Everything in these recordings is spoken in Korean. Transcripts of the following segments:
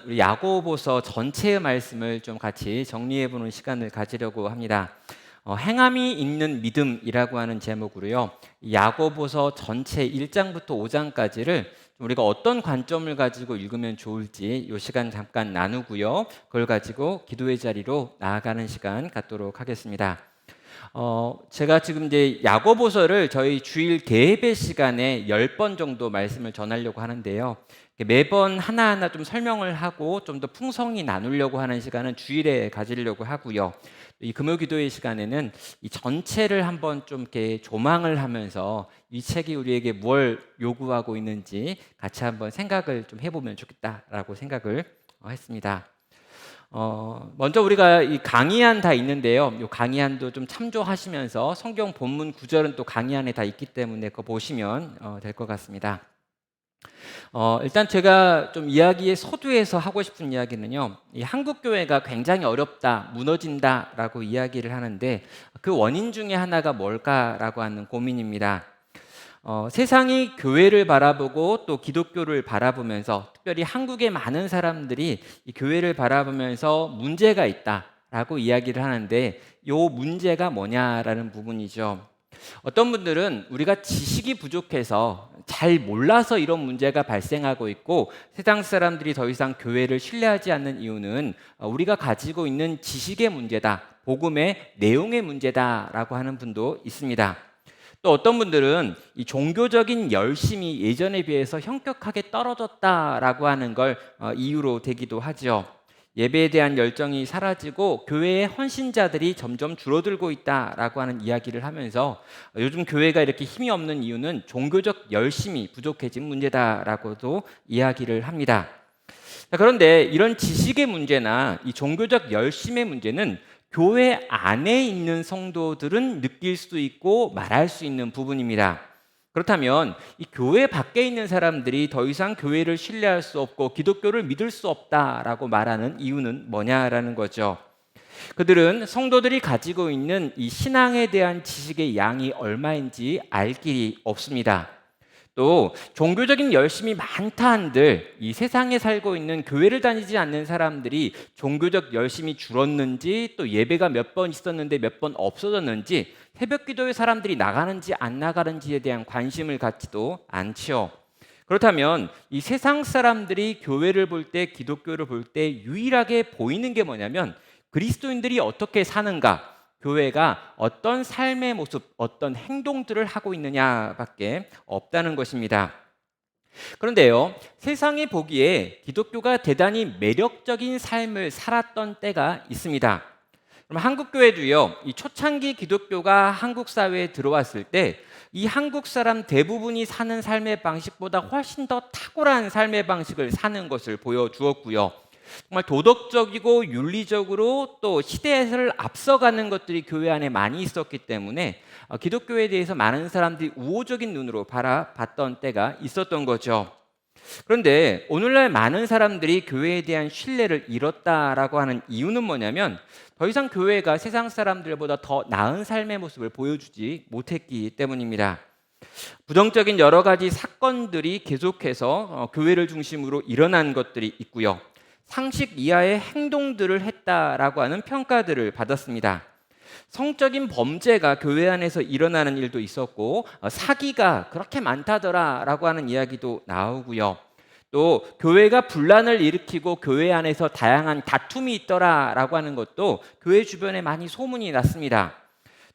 우리 야고보서 전체의 말씀을 좀 같이 정리해보는 시간을 가지려고 합니다. 행함이 있는 믿음이라고 하는 제목으로요. 야고보서 전체 1장부터 5장까지를 우리가 어떤 관점을 가지고 읽으면 좋을지 이 시간 잠깐 나누고요. 그걸 가지고 기도의 자리로 나아가는 시간 갖도록 하겠습니다. 제가 지금 이제 야고보서를 저희 주일 개회배 시간에 10번 정도 말씀을 전하려고 하는데요. 매번 하나하나 좀 설명을 하고 좀 더 풍성히 나누려고 하는 시간은 주일에 가지려고 하고요. 이 금요 기도의 시간에는 이 전체를 한번 좀 이렇게 조망을 하면서 이 책이 우리에게 뭘 요구하고 있는지 같이 한번 생각을 좀 해보면 좋겠다라고 생각을 했습니다. 먼저 우리가 이 강의안 다 있는데요. 이 강의안도 좀 참조하시면서 성경 본문 구절은 또 강의안에 다 있기 때문에 그거 보시면 될 것 같습니다. 일단 제가 좀 이야기의 서두에서 하고 싶은 이야기는요. 이 한국 교회가 굉장히 어렵다, 무너진다라고 이야기를 하는데 그 원인 중에 하나가 뭘까라고 하는 고민입니다. 세상이 교회를 바라보고 또 기독교를 바라보면서 특별히 한국의 많은 사람들이 이 교회를 바라보면서 문제가 있다라고 이야기를 하는데 이 문제가 뭐냐라는 부분이죠. 어떤 분들은 우리가 지식이 부족해서 잘 몰라서 이런 문제가 발생하고 있고 세상 사람들이 더 이상 교회를 신뢰하지 않는 이유는 우리가 가지고 있는 지식의 문제다, 복음의 내용의 문제다라고 하는 분도 있습니다. 또 어떤 분들은 이 종교적인 열심이 예전에 비해서 현격하게 떨어졌다라고 하는 걸 이유로 대기도 하죠. 예배에 대한 열정이 사라지고 교회의 헌신자들이 점점 줄어들고 있다라고 하는 이야기를 하면서 요즘 교회가 이렇게 힘이 없는 이유는 종교적 열심이 부족해진 문제다라고도 이야기를 합니다. 그런데 이런 지식의 문제나 이 종교적 열심의 문제는 교회 안에 있는 성도들은 느낄 수 있고 말할 수 있는 부분입니다. 그렇다면 이 교회 밖에 있는 사람들이 더 이상 교회를 신뢰할 수 없고 기독교를 믿을 수 없다라고 말하는 이유는 뭐냐라는 거죠. 그들은 성도들이 가지고 있는 이 신앙에 대한 지식의 양이 얼마인지 알 길이 없습니다. 또 종교적인 열심이 많다 한들 이 세상에 살고 있는 교회를 다니지 않는 사람들이 종교적 열심이 줄었는지 또 예배가 몇 번 있었는데 몇 번 없어졌는지 새벽 기도에 사람들이 나가는지 안 나가는지에 대한 관심을 갖지도 않지요. 그렇다면 이 세상 사람들이 교회를 볼 때 기독교를 볼 때 유일하게 보이는 게 뭐냐면 그리스도인들이 어떻게 사는가, 교회가 어떤 삶의 모습, 어떤 행동들을 하고 있느냐밖에 없다는 것입니다. 그런데요, 세상이 보기에 기독교가 대단히 매력적인 삶을 살았던 때가 있습니다. 그럼 한국 교회도요, 이 초창기 기독교가 한국 사회에 들어왔을 때 이 한국 사람 대부분이 사는 삶의 방식보다 훨씬 더 탁월한 삶의 방식을 사는 것을 보여주었고요. 정말 도덕적이고 윤리적으로 또 시대를 앞서가는 것들이 교회 안에 많이 있었기 때문에 기독교에 대해서 많은 사람들이 우호적인 눈으로 바라봤던 때가 있었던 거죠. 그런데 오늘날 많은 사람들이 교회에 대한 신뢰를 잃었다라고 하는 이유는 뭐냐면 더 이상 교회가 세상 사람들보다 더 나은 삶의 모습을 보여주지 못했기 때문입니다. 부정적인 여러 가지 사건들이 계속해서 교회를 중심으로 일어난 것들이 있고요. 상식 이하의 행동들을 했다라고 하는 평가들을 받았습니다. 성적인 범죄가 교회 안에서 일어나는 일도 있었고 사기가 그렇게 많다더라라고 하는 이야기도 나오고요. 또 교회가 분란을 일으키고 교회 안에서 다양한 다툼이 있더라라고 하는 것도 교회 주변에 많이 소문이 났습니다.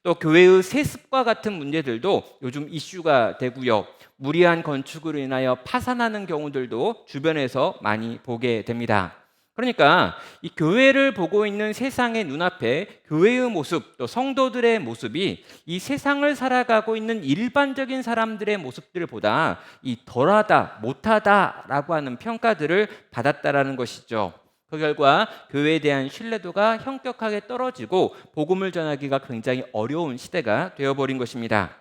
또 교회의 세습과 같은 문제들도 요즘 이슈가 되고요. 무리한 건축으로 인하여 파산하는 경우들도 주변에서 많이 보게 됩니다. 그러니까 이 교회를 보고 있는 세상의 눈앞에 교회의 모습, 또 성도들의 모습이 이 세상을 살아가고 있는 일반적인 사람들의 모습들보다 이 덜하다, 못하다라고 하는 평가들을 받았다라는 것이죠. 그 결과 교회에 대한 신뢰도가 현격하게 떨어지고 복음을 전하기가 굉장히 어려운 시대가 되어버린 것입니다.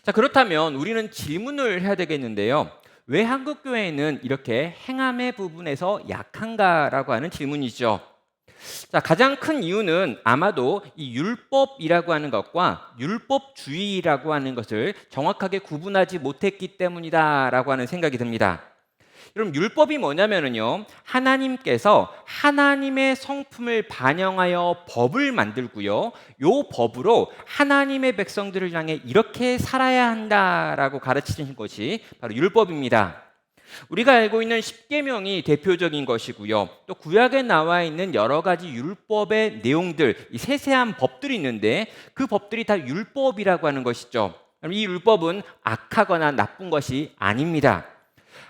자, 그렇다면 우리는 질문을 해야 되겠는데요. 왜 한국 교회는 이렇게 행함의 부분에서 약한가라고 하는 질문이죠. 자, 가장 큰 이유는 아마도 이 율법이라고 하는 것과 율법주의라고 하는 것을 정확하게 구분하지 못했기 때문이다라고 하는 생각이 듭니다. 여러분, 율법이 뭐냐면은요, 하나님께서 하나님의 성품을 반영하여 법을 만들고요, 요 법으로 하나님의 백성들을 향해 이렇게 살아야 한다라고 가르치신 것이 바로 율법입니다. 우리가 알고 있는 십계명이 대표적인 것이고요, 또 구약에 나와 있는 여러 가지 율법의 내용들, 이 세세한 법들이 있는데 그 법들이 다 율법이라고 하는 것이죠. 이 율법은 악하거나 나쁜 것이 아닙니다.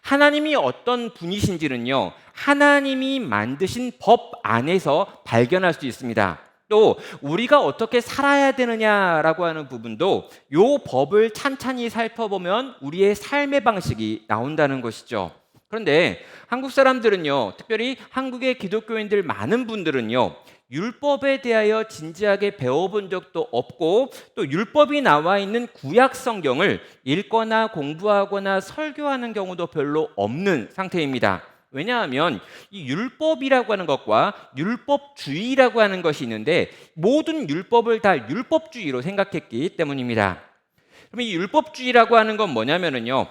하나님이 어떤 분이신지는요, 하나님이 만드신 법 안에서 발견할 수 있습니다. 또 우리가 어떻게 살아야 되느냐라고 하는 부분도 요 법을 찬찬히 살펴보면 우리의 삶의 방식이 나온다는 것이죠. 그런데 한국 사람들은요, 특별히 한국의 기독교인들 많은 분들은요, 율법에 대하여 진지하게 배워본 적도 없고, 또 율법이 나와 있는 구약 성경을 읽거나 공부하거나 설교하는 경우도 별로 없는 상태입니다. 왜냐하면 이 율법이라고 하는 것과 율법주의라고 하는 것이 있는데, 모든 율법을 다 율법주의로 생각했기 때문입니다. 그럼 이 율법주의라고 하는 건 뭐냐면은요,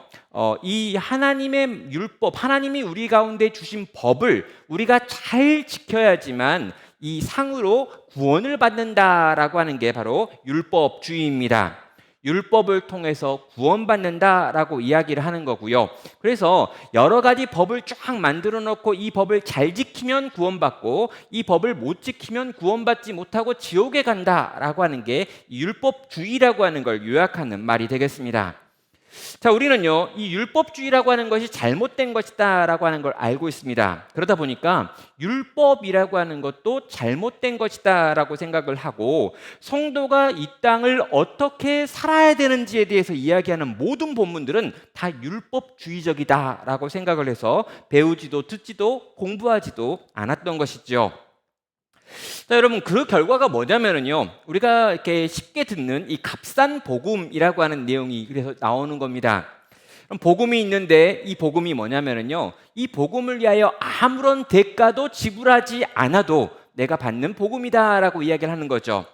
이 하나님의 율법, 하나님이 우리 가운데 주신 법을 우리가 잘 지켜야지만 이 상으로 구원을 받는다라고 하는 게 바로 율법주의입니다. 율법을 통해서 구원받는다라고 이야기를 하는 거고요. 그래서 여러 가지 법을 쫙 만들어 놓고 이 법을 잘 지키면 구원받고 이 법을 못 지키면 구원받지 못하고 지옥에 간다라고 하는 게 율법주의라고 하는 걸 요약하는 말이 되겠습니다. 자, 우리는요, 이 율법주의라고 하는 것이 잘못된 것이다라고 하는 걸 알고 있습니다. 그러다 보니까 율법이라고 하는 것도 잘못된 것이다라고 생각을 하고, 성도가 이 땅을 어떻게 살아야 되는지에 대해서 이야기하는 모든 본문들은 다 율법주의적이다라고 생각을 해서 배우지도 듣지도 공부하지도 않았던 것이죠. 자, 여러분, 그 결과가 뭐냐면은요, 우리가 이렇게 쉽게 듣는 이 값싼 복음이라고 하는 내용이 그래서 나오는 겁니다. 그럼 복음이 있는데 이 복음이 뭐냐면은요, 이 복음을 위하여 아무런 대가도 지불하지 않아도 내가 받는 복음이다라고 이야기를 하는 거죠.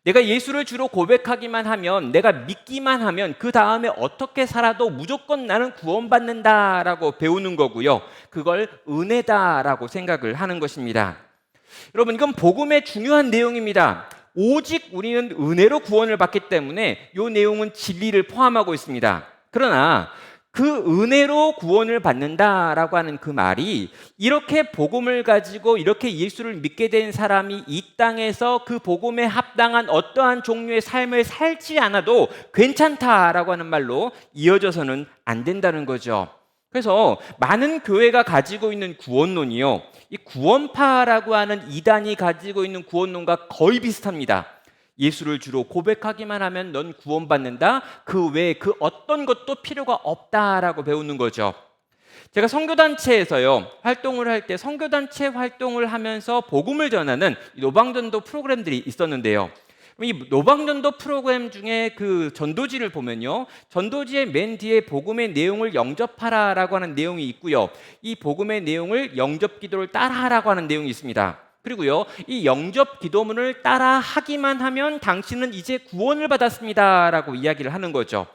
내가 예수를 주로 고백하기만 하면, 내가 믿기만 하면 그 다음에 어떻게 살아도 무조건 나는 구원받는다라고 배우는 거고요, 그걸 은혜다라고 생각을 하는 것입니다. 여러분, 이건 복음의 중요한 내용입니다. 오직 우리는 은혜로 구원을 받기 때문에 이 내용은 진리를 포함하고 있습니다. 그러나 그 은혜로 구원을 받는다라고 하는 그 말이, 이렇게 복음을 가지고 이렇게 예수를 믿게 된 사람이 이 땅에서 그 복음에 합당한 어떠한 종류의 삶을 살지 않아도 괜찮다라고 하는 말로 이어져서는 안 된다는 거죠. 그래서 많은 교회가 가지고 있는 구원론이요, 이 구원파라고 하는 이단이 가지고 있는 구원론과 거의 비슷합니다. 예수를 주로 고백하기만 하면 넌 구원받는다, 그 외에 그 어떤 것도 필요가 없다라고 배우는 거죠. 제가 선교단체에서요 활동을 할 때, 선교단체 활동을 하면서 복음을 전하는 노방전도 프로그램들이 있었는데요, 이 노방전도 프로그램 중에 그 전도지를 보면요, 전도지의 맨 뒤에 복음의 내용을 영접하라라고 하는 내용이 있고요, 이 복음의 내용을 영접 기도를 따라하라고 하는 내용이 있습니다. 그리고요, 이 영접 기도문을 따라 하기만 하면 당신은 이제 구원을 받았습니다라고 이야기를 하는 거죠.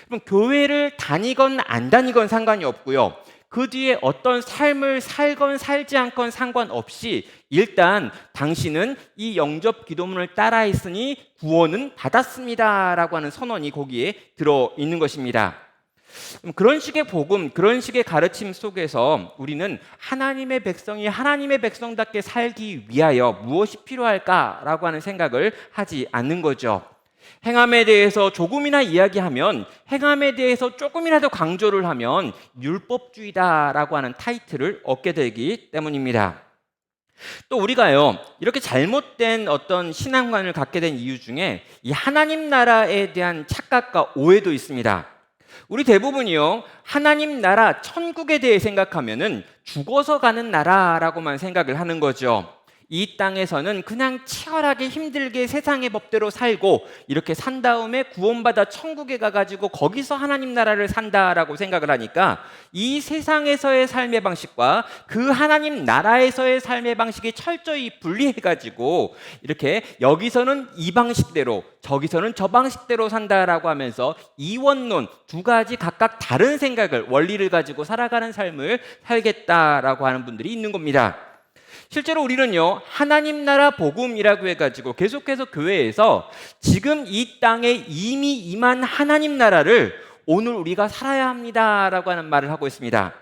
그럼 교회를 다니건 안 다니건 상관이 없고요, 그 뒤에 어떤 삶을 살건 살지 않건 상관없이 일단 당신은 이 영접 기도문을 따라 했으니 구원은 받았습니다라고 하는 선언이 거기에 들어있는 것입니다. 그런 식의 복음, 그런 식의 가르침 속에서 우리는 하나님의 백성이 하나님의 백성답게 살기 위하여 무엇이 필요할까라고 하는 생각을 하지 않는 거죠. 행함에 대해서 조금이나 이야기하면, 행함에 대해서 조금이라도 강조를 하면 율법주의다라고 하는 타이틀을 얻게 되기 때문입니다. 또 우리가요, 이렇게 잘못된 어떤 신앙관을 갖게 된 이유 중에 이 하나님 나라에 대한 착각과 오해도 있습니다. 우리 대부분이요, 하나님 나라, 천국에 대해 생각하면은 죽어서 가는 나라라고만 생각을 하는 거죠. 이 땅에서는 그냥 치열하게 힘들게 세상의 법대로 살고 이렇게 산 다음에 구원받아 천국에 가가지고 거기서 하나님 나라를 산다라고 생각을 하니까 이 세상에서의 삶의 방식과 그 하나님 나라에서의 삶의 방식이 철저히 분리해가지고 이렇게 여기서는 이 방식대로 저기서는 저 방식대로 산다라고 하면서 이원론 두 가지 각각 다른 생각을 원리를 가지고 살아가는 삶을 살겠다라고 하는 분들이 있는 겁니다. 실제로 우리는요, 하나님 나라 복음이라고 해가지고 계속해서 교회에서 지금 이 땅에 이미 임한 하나님 나라를 오늘 우리가 살아야 합니다라고 하는 말을 하고 있습니다.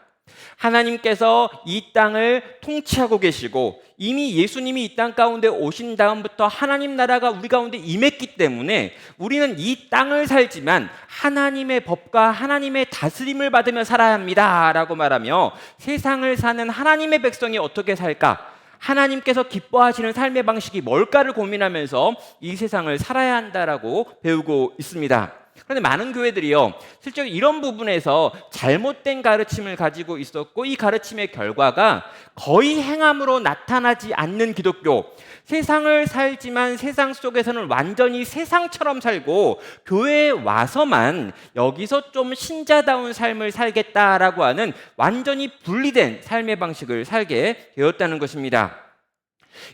하나님께서 이 땅을 통치하고 계시고 이미 예수님이 이 땅 가운데 오신 다음부터 하나님 나라가 우리 가운데 임했기 때문에 우리는 이 땅을 살지만 하나님의 법과 하나님의 다스림을 받으며 살아야 합니다라고 말하며 세상을 사는 하나님의 백성이 어떻게 살까? 하나님께서 기뻐하시는 삶의 방식이 뭘까를 고민하면서 이 세상을 살아야 한다라고 배우고 있습니다. 그런데 많은 교회들이요, 실제로 이런 부분에서 잘못된 가르침을 가지고 있었고 이 가르침의 결과가 거의 행함으로 나타나지 않는 기독교, 세상을 살지만 세상 속에서는 완전히 세상처럼 살고 교회에 와서만 여기서 좀 신자다운 삶을 살겠다라고 하는 완전히 분리된 삶의 방식을 살게 되었다는 것입니다.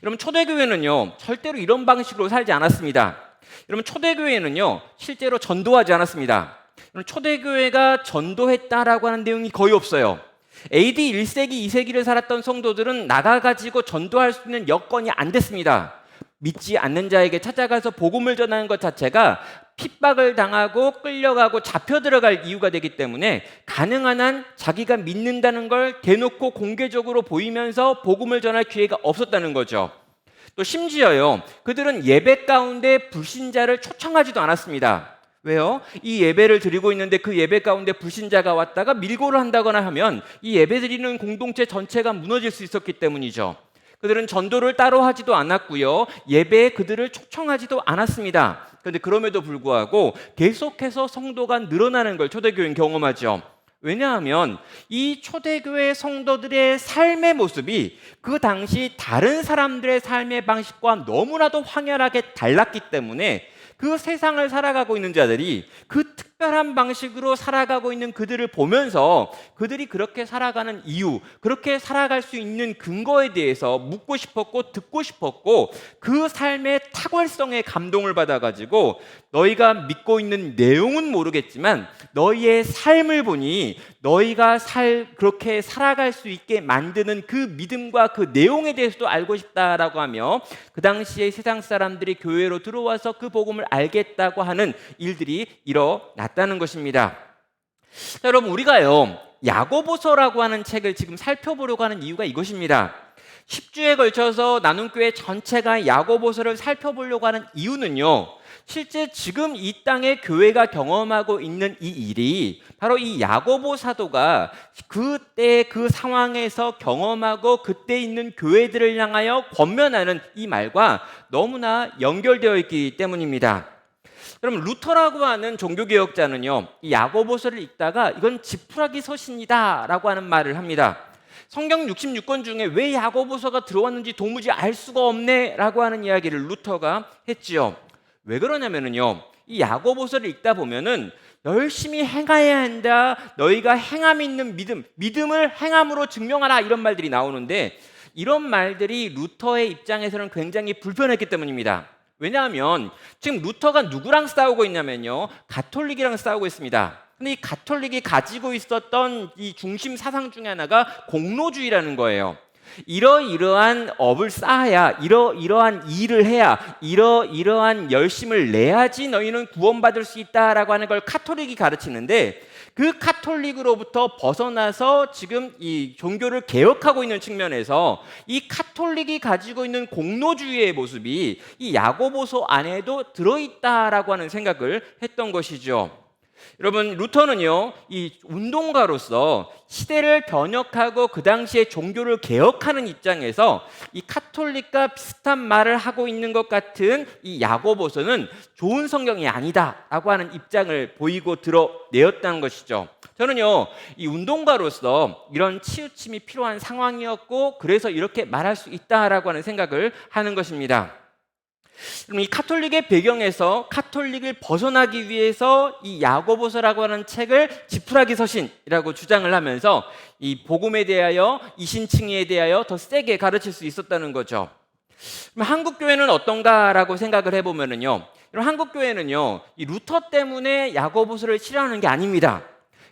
여러분, 초대교회는요 절대로 이런 방식으로 살지 않았습니다. 여러분, 초대교회는요 실제로 전도하지 않았습니다. 여러분, 초대교회가 전도했다라고 하는 내용이 거의 없어요. AD 1세기, 2세기를 살았던 성도들은 나가가지고 전도할 수 있는 여건이 안 됐습니다. 믿지 않는 자에게 찾아가서 복음을 전하는 것 자체가 핍박을 당하고 끌려가고 잡혀 들어갈 이유가 되기 때문에 가능한 한 자기가 믿는다는 걸 대놓고 공개적으로 보이면서 복음을 전할 기회가 없었다는 거죠. 또 심지어요, 그들은 예배 가운데 불신자를 초청하지도 않았습니다. 왜요? 이 예배를 드리고 있는데 그 예배 가운데 불신자가 왔다가 밀고를 한다거나 하면 이 예배 드리는 공동체 전체가 무너질 수 있었기 때문이죠. 그들은 전도를 따로 하지도 않았고요, 예배에 그들을 초청하지도 않았습니다. 그런데 그럼에도 불구하고 계속해서 성도가 늘어나는 걸 초대교회는 경험하죠. 왜냐하면 이 초대교회 성도들의 삶의 모습이 그 당시 다른 사람들의 삶의 방식과 너무나도 황홀하게 달랐기 때문에 그 세상을 살아가고 있는 자들이 그 특별한 방식으로 살아가고 있는 그들을 보면서 그들이 그렇게 살아가는 이유, 그렇게 살아갈 수 있는 근거에 대해서 묻고 싶었고 듣고 싶었고 그 삶의 탁월성에 감동을 받아가지고 너희가 믿고 있는 내용은 모르겠지만 너희의 삶을 보니 너희가 그렇게 살아갈 수 있게 만드는 그 믿음과 그 내용에 대해서도 알고 싶다라고 하며 그 당시에 세상 사람들이 교회로 들어와서 그 복음을 알겠다고 하는 일들이 일어났다는 것입니다. 자, 여러분, 우리가요 야고보서라고 하는 책을 지금 살펴보려고 하는 이유가 이것입니다. 10주에 걸쳐서 나눔교회 전체가 야고보서를 살펴보려고 하는 이유는요, 실제 지금 이 땅에 교회가 경험하고 있는 이 일이 바로 이 야고보 사도가 그때 그 상황에서 경험하고 그때 있는 교회들을 향하여 권면하는 이 말과 너무나 연결되어 있기 때문입니다. 여러분, 루터라고 하는 종교개혁자는요 이 야고보서를 읽다가 이건 지푸라기 서신이다 라고 하는 말을 합니다. 성경 66권 중에 왜 야고보서가 들어왔는지 도무지 알 수가 없네 라고 하는 이야기를 루터가 했지요. 왜 그러냐면요, 이 야고보서를 읽다 보면은 열심히 행해야 한다, 너희가 행함 있는 믿음을 행함으로 증명하라, 이런 말들이 나오는데 이런 말들이 루터의 입장에서는 굉장히 불편했기 때문입니다. 왜냐하면 지금 루터가 누구랑 싸우고 있냐면요, 가톨릭이랑 싸우고 있습니다. 근데 이 가톨릭이 가지고 있었던 이 중심 사상 중에 하나가 공로주의라는 거예요. 이러이러한 업을 쌓아야, 이러이러한 일을 해야, 이러이러한 열심을 내야지 너희는 구원받을 수 있다라고 하는 걸 가톨릭이 가르치는데, 그 가톨릭으로부터 벗어나서 지금 이 종교를 개혁하고 있는 측면에서 이 가톨릭이 가지고 있는 공로주의의 모습이 이 야고보서 안에도 들어있다라고 하는 생각을 했던 것이죠. 여러분, 루터는요 이 운동가로서 시대를 변혁하고 그 당시에 종교를 개혁하는 입장에서 이 카톨릭과 비슷한 말을 하고 있는 것 같은 이 야고보서는 좋은 성경이 아니다라고 하는 입장을 보이고 드러내었다는 것이죠. 저는요, 이 운동가로서 이런 치우침이 필요한 상황이었고, 그래서 이렇게 말할 수 있다라고 하는 생각을 하는 것입니다. 그럼 이 카톨릭의 배경에서 카톨릭을 벗어나기 위해서 이 야고보서라고 하는 책을 지푸라기 서신이라고 주장을 하면서 이 복음에 대하여, 이신칭의에 대하여 더 세게 가르칠 수 있었다는 거죠. 그럼 한국 교회는 어떤가라고 생각을 해보면은요, 한국 교회는요, 이 루터 때문에 야고보서를 싫어하는 게 아닙니다.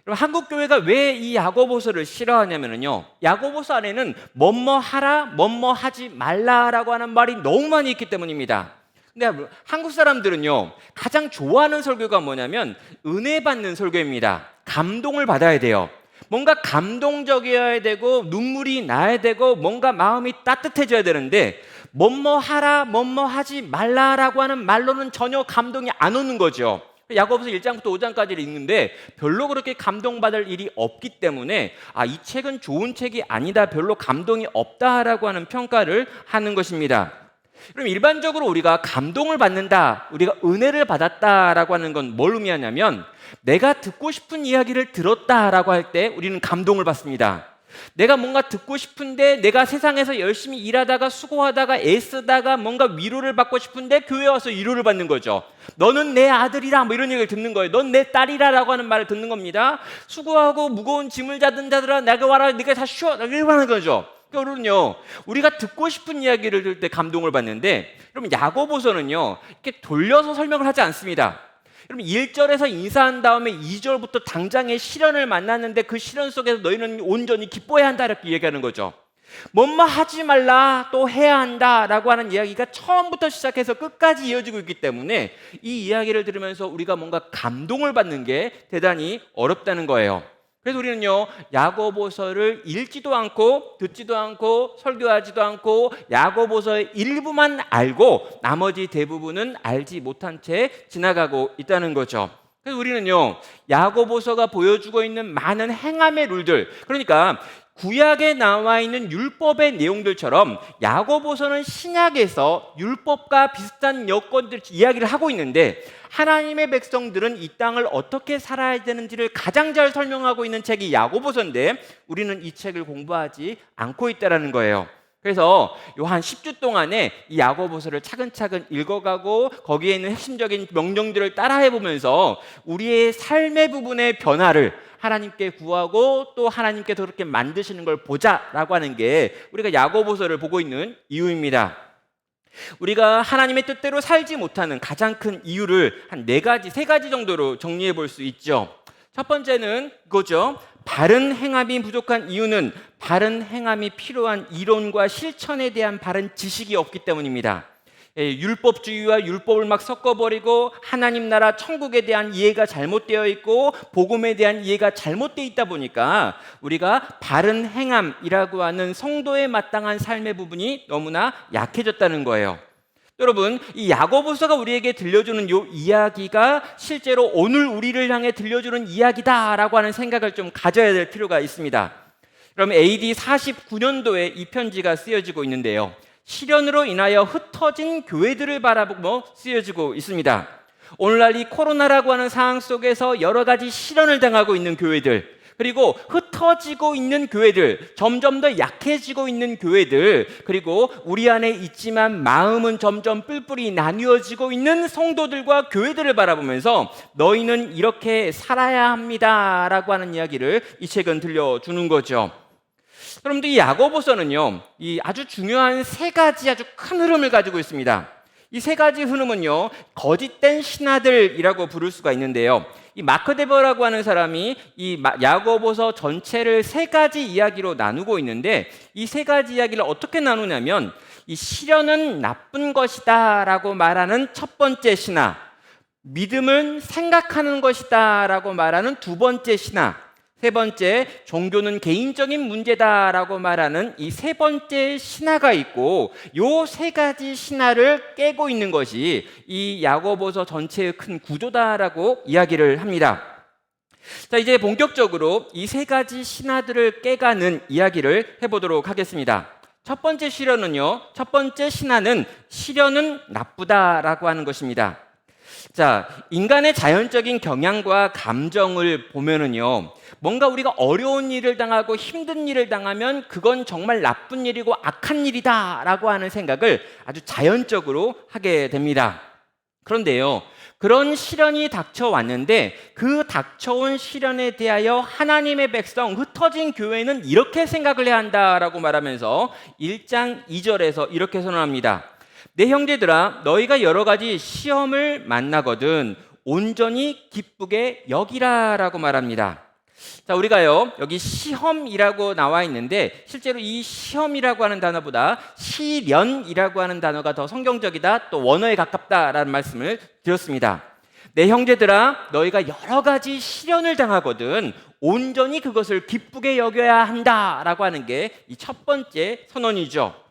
그럼 한국 교회가 왜 이 야고보서를 싫어하냐면요, 야고보서 안에는 뭐뭐 하라, 뭐뭐 하지 말라라고 하는 말이 너무 많이 있기 때문입니다. 근데 한국 사람들은요, 가장 좋아하는 설교가 뭐냐면 은혜 받는 설교입니다. 감동을 받아야 돼요. 뭔가 감동적이어야 되고 눈물이 나야 되고 뭔가 마음이 따뜻해져야 되는데 뭐뭐 하라, 뭐뭐 하지 말라라고 하는 말로는 전혀 감동이 안 오는 거죠. 야고보서 1장부터 5장까지를 읽는데 별로 그렇게 감동받을 일이 없기 때문에 이 책은 좋은 책이 아니다, 별로 감동이 없다라고 하는 평가를 하는 것입니다. 그럼 일반적으로 우리가 감동을 받는다, 우리가 은혜를 받았다라고 하는 건 뭘 의미하냐면 내가 듣고 싶은 이야기를 들었다라고 할 때 우리는 감동을 받습니다. 내가 뭔가 듣고 싶은데 내가 세상에서 열심히 일하다가 수고하다가 애쓰다가 뭔가 위로를 받고 싶은데 교회에 와서 위로를 받는 거죠. 너는 내 아들이라, 뭐 이런 얘기를 듣는 거예요. 넌 내 딸이라라고 하는 말을 듣는 겁니다. 수고하고 무거운 짐을 져든 자들아 내가 와라, 네가 다 쉬어, 이렇게 하는 거죠. 그러면요, 우리가 듣고 싶은 이야기를 들을 때 감동을 받는데, 여러분 야고보서는요 이렇게 돌려서 설명을 하지 않습니다. 여러분 1절에서 인사한 다음에 2절부터 당장의 시련을 만났는데 그 시련 속에서 너희는 온전히 기뻐해야 한다, 이렇게 얘기하는 거죠. 뭐뭐 하지 말라, 또 해야 한다라고 하는 이야기가 처음부터 시작해서 끝까지 이어지고 있기 때문에 이 이야기를 들으면서 우리가 뭔가 감동을 받는 게 대단히 어렵다는 거예요. 그래서 우리는요, 야고보서를 읽지도 않고 듣지도 않고 설교하지도 않고 야고보서의 일부만 알고 나머지 대부분은 알지 못한 채 지나가고 있다는 거죠. 그래서 우리는요, 야고보서가 보여주고 있는 많은 행함의 룰들, 그러니까 구약에 나와 있는 율법의 내용들처럼 야고보서는 신약에서 율법과 비슷한 여건들 이야기를 하고 있는데 하나님의 백성들은 이 땅을 어떻게 살아야 되는지를 가장 잘 설명하고 있는 책이 야고보서인데 우리는 이 책을 공부하지 않고 있다는 거예요. 그래서 요 한 10주 동안에 이 야고보서를 차근차근 읽어가고 거기에 있는 핵심적인 명령들을 따라해보면서 우리의 삶의 부분의 변화를 하나님께 구하고 또 하나님께서 그렇게 만드시는 걸 보자라고 하는 게 우리가 야고보서를 보고 있는 이유입니다. 우리가 하나님의 뜻대로 살지 못하는 가장 큰 이유를 한 4가지, 3가지 정도로 정리해 볼 수 있죠. 첫 번째는 그거죠. 바른 행함이 부족한 이유는 바른 행함이 필요한 이론과 실천에 대한 바른 지식이 없기 때문입니다. 율법주의와 율법을 막 섞어버리고 하나님 나라 천국에 대한 이해가 잘못되어 있고 복음에 대한 이해가 잘못되어 있다 보니까 우리가 바른 행함이라고 하는 성도에 마땅한 삶의 부분이 너무나 약해졌다는 거예요. 여러분, 이 야고보서가 우리에게 들려주는 이 이야기가 실제로 오늘 우리를 향해 들려주는 이야기다라고 하는 생각을 좀 가져야 될 필요가 있습니다. 그럼 AD 49년도에 이 편지가 쓰여지고 있는데요, 시련으로 인하여 흩어진 교회들을 바라보고 쓰여지고 있습니다. 오늘날 이 코로나라고 하는 상황 속에서 여러 가지 시련을 당하고 있는 교회들, 그리고 흩어지고 있는 교회들, 점점 더 약해지고 있는 교회들, 그리고 우리 안에 있지만 마음은 점점 뿔뿔이 나뉘어지고 있는 성도들과 교회들을 바라보면서 너희는 이렇게 살아야 합니다라고 하는 이야기를 이 책은 들려주는 거죠. 여러분들, 이 야고보서는요, 이 아주 중요한 3가지 아주 큰 흐름을 가지고 있습니다. 이 3가지 흐름은요, 거짓된 신하들이라고 부를 수가 있는데요, 이 마크 데버라고 하는 사람이 이 야고보서 전체를 3가지 이야기로 나누고 있는데 이 3가지 이야기를 어떻게 나누냐면 이 시련은 나쁜 것이다 라고 말하는 첫 번째 신하, 믿음은 생각하는 것이다 라고 말하는 두 번째 신하, 세 번째, 종교는 개인적인 문제다라고 말하는 이 3번째 신화가 있고, 요 3가지 신화를 깨고 있는 것이 이 야고보서 전체의 큰 구조다라고 이야기를 합니다. 자, 이제 본격적으로 이 3가지 신화들을 깨가는 이야기를 해보도록 하겠습니다. 첫 번째 신화는 시련은 나쁘다라고 하는 것입니다. 자, 인간의 자연적인 경향과 감정을 보면은요, 뭔가 우리가 어려운 일을 당하고 힘든 일을 당하면 그건 정말 나쁜 일이고 악한 일이다라고 하는 생각을 아주 자연적으로 하게 됩니다. 그런데요, 그런 시련이 닥쳐왔는데 그 닥쳐온 시련에 대하여 하나님의 백성, 흩어진 교회는 이렇게 생각을 해야 한다라고 말하면서 1장 2절에서 이렇게 선언합니다. 내 형제들아, 너희가 여러 가지 시험을 만나거든 온전히 기쁘게 여기라라고 말합니다. 자, 우리가요, 여기 시험이라고 나와 있는데 실제로 이 시험이라고 하는 단어보다 시련이라고 하는 단어가 더 성경적이다, 또 원어에 가깝다라는 말씀을 드렸습니다. 내 형제들아, 너희가 여러 가지 시련을 당하거든 온전히 그것을 기쁘게 여겨야 한다라고 하는 게 이 첫 번째 선언이죠.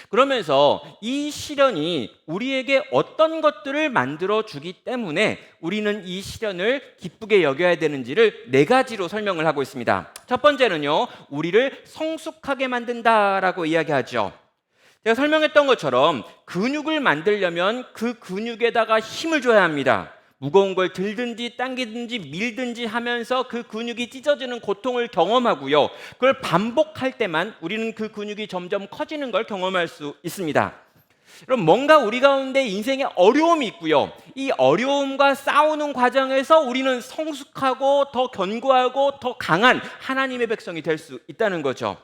그러면서 이 시련이 우리에게 어떤 것들을 만들어 주기 때문에 우리는 이 시련을 기쁘게 여겨야 되는지를 네 가지로 설명을 하고 있습니다. 첫 번째는요, 우리를 성숙하게 만든다라고 이야기하죠. 제가 설명했던 것처럼 근육을 만들려면 그 근육에다가 힘을 줘야 합니다. 무거운 걸 들든지 당기든지 밀든지 하면서 그 근육이 찢어지는 고통을 경험하고요, 그걸 반복할 때만 우리는 그 근육이 점점 커지는 걸 경험할 수 있습니다. 그럼 뭔가 우리 가운데 인생에 어려움이 있고요, 이 어려움과 싸우는 과정에서 우리는 성숙하고 더 견고하고 더 강한 하나님의 백성이 될 수 있다는 거죠.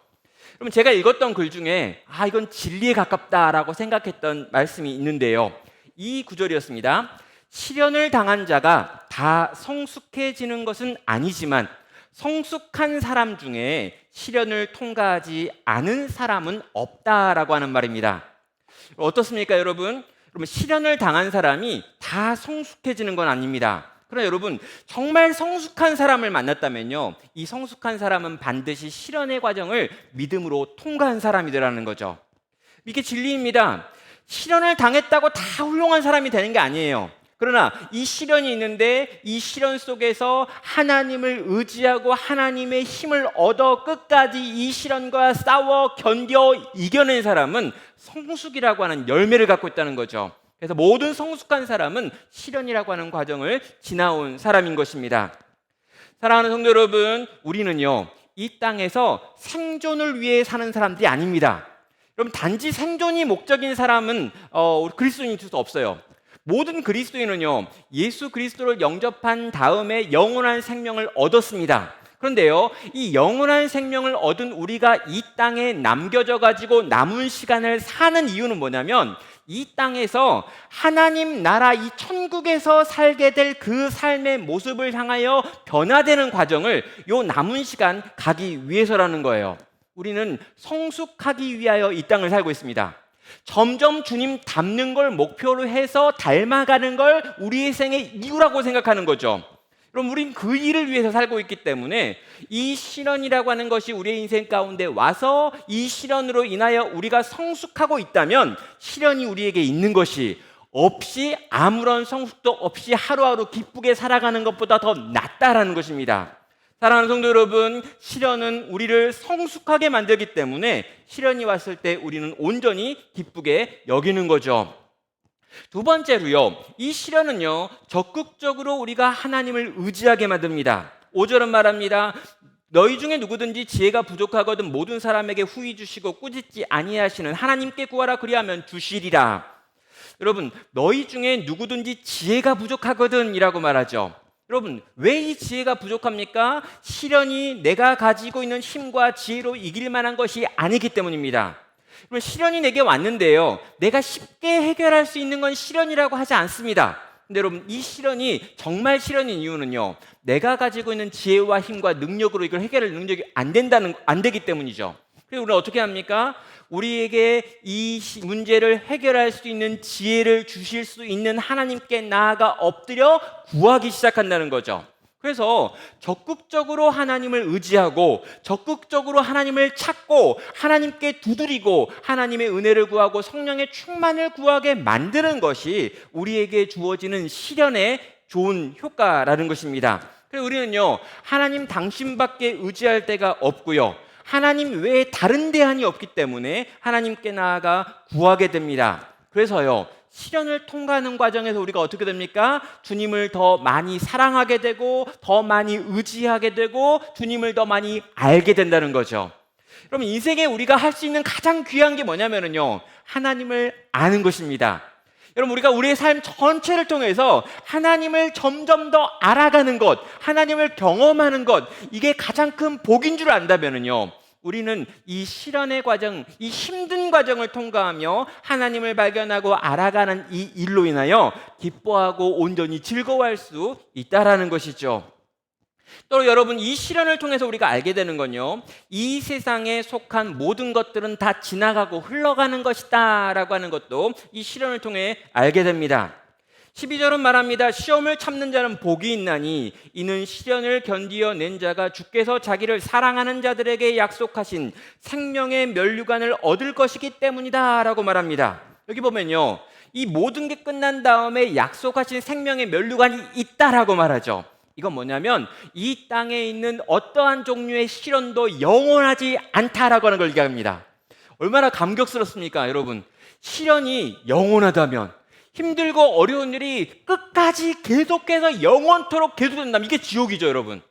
그럼 제가 읽었던 글 중에 이건 진리에 가깝다라고 생각했던 말씀이 있는데요, 이 구절이었습니다. 시련을 당한 자가 다 성숙해지는 것은 아니지만 성숙한 사람 중에 시련을 통과하지 않은 사람은 없다라고 하는 말입니다. 어떻습니까, 여러분? 그러면 시련을 당한 사람이 다 성숙해지는 건 아닙니다. 그러나 여러분, 정말 성숙한 사람을 만났다면요, 이 성숙한 사람은 반드시 시련의 과정을 믿음으로 통과한 사람이 되라는 거죠. 이게 진리입니다. 시련을 당했다고 다 훌륭한 사람이 되는 게 아니에요. 그러나 이 시련이 있는데 이 시련 속에서 하나님을 의지하고 하나님의 힘을 얻어 끝까지 이 시련과 싸워 견뎌 이겨낸 사람은 성숙이라고 하는 열매를 갖고 있다는 거죠. 그래서 모든 성숙한 사람은 시련이라고 하는 과정을 지나온 사람인 것입니다. 사랑하는 성도 여러분, 우리는요, 이 땅에서 생존을 위해 사는 사람들이 아닙니다. 여러분, 단지 생존이 목적인 사람은 그리스도인일 수 없어요. 모든 그리스도인은요, 예수 그리스도를 영접한 다음에 영원한 생명을 얻었습니다. 그런데요, 이 영원한 생명을 얻은 우리가 이 땅에 남겨져 가지고 남은 시간을 사는 이유는 뭐냐면, 이 땅에서 하나님 나라 이 천국에서 살게 될 그 삶의 모습을 향하여 변화되는 과정을 요 남은 시간 가기 위해서라는 거예요. 우리는 성숙하기 위하여 이 땅을 살고 있습니다. 점점 주님 닮는 걸 목표로 해서 닮아가는 걸 우리의 생의 이유라고 생각하는 거죠. 그럼 우린 그 일을 위해서 살고 있기 때문에 이 시련이라고 하는 것이 우리의 인생 가운데 와서 이 시련으로 인하여 우리가 성숙하고 있다면, 시련이 우리에게 있는 것이 없이 아무런 성숙도 없이 하루하루 기쁘게 살아가는 것보다 더 낫다라는 것입니다. 사랑하는 성도 여러분, 시련은 우리를 성숙하게 만들기 때문에 시련이 왔을 때 우리는 온전히 기쁘게 여기는 거죠. 두 번째로요, 이 시련은요, 적극적으로 우리가 하나님을 의지하게 만듭니다. 5절은 말합니다. 너희 중에 누구든지 지혜가 부족하거든 모든 사람에게 후히 주시고 꾸짖지 아니하시는 하나님께 구하라 그리하면 주시리라. 여러분, 너희 중에 누구든지 지혜가 부족하거든 이라고 말하죠. 여러분, 왜 이 지혜가 부족합니까? 시련이 내가 가지고 있는 힘과 지혜로 이길 만한 것이 아니기 때문입니다. 그럼 시련이 내게 왔는데요, 내가 쉽게 해결할 수 있는 건 시련이라고 하지 않습니다. 근데 여러분, 이 시련이 정말 시련인 이유는요, 내가 가지고 있는 지혜와 힘과 능력으로 이걸 해결할 능력이 안 되기 때문이죠. 그래서 우리는 어떻게 합니까? 우리에게 이 문제를 해결할 수 있는 지혜를 주실 수 있는 하나님께 나아가 엎드려 구하기 시작한다는 거죠. 그래서 적극적으로 하나님을 의지하고 적극적으로 하나님을 찾고 하나님께 두드리고 하나님의 은혜를 구하고 성령의 충만을 구하게 만드는 것이 우리에게 주어지는 시련의 좋은 효과라는 것입니다. 그래서 우리는요, 하나님 당신밖에 의지할 데가 없고요, 하나님 외에 다른 대안이 없기 때문에 하나님께 나아가 구하게 됩니다. 그래서요, 시련을 통과하는 과정에서 우리가 어떻게 됩니까? 주님을 더 많이 사랑하게 되고 더 많이 의지하게 되고 주님을 더 많이 알게 된다는 거죠. 여러분, 인생에 우리가 할 수 있는 가장 귀한 게 뭐냐면요, 하나님을 아는 것입니다. 여러분, 우리가 우리의 삶 전체를 통해서 하나님을 점점 더 알아가는 것, 하나님을 경험하는 것, 이게 가장 큰 복인 줄 안다면요, 우리는 이 실현의 과정, 이 힘든 과정을 통과하며 하나님을 발견하고 알아가는 이 일로 인하여 기뻐하고 온전히 즐거워할 수 있다라는 것이죠. 또 여러분, 이 시련을 통해서 우리가 알게 되는 건요, 이 세상에 속한 모든 것들은 다 지나가고 흘러가는 것이다 라고 하는 것도 이 시련을 통해 알게 됩니다. 12절은 말합니다. 시험을 참는 자는 복이 있나니 이는 시련을 견디어낸 자가 주께서 자기를 사랑하는 자들에게 약속하신 생명의 면류관을 얻을 것이기 때문이다 라고 말합니다. 여기 보면요, 이 모든 게 끝난 다음에 약속하신 생명의 면류관이 있다라고 말하죠. 이건 뭐냐면 이 땅에 있는 어떠한 종류의 시련도 영원하지 않다라고 하는 걸 얘기합니다. 얼마나 감격스럽습니까, 여러분? 시련이 영원하다면, 힘들고 어려운 일이 끝까지 계속해서 영원토록 계속된다면 이게 지옥이죠, 여러분.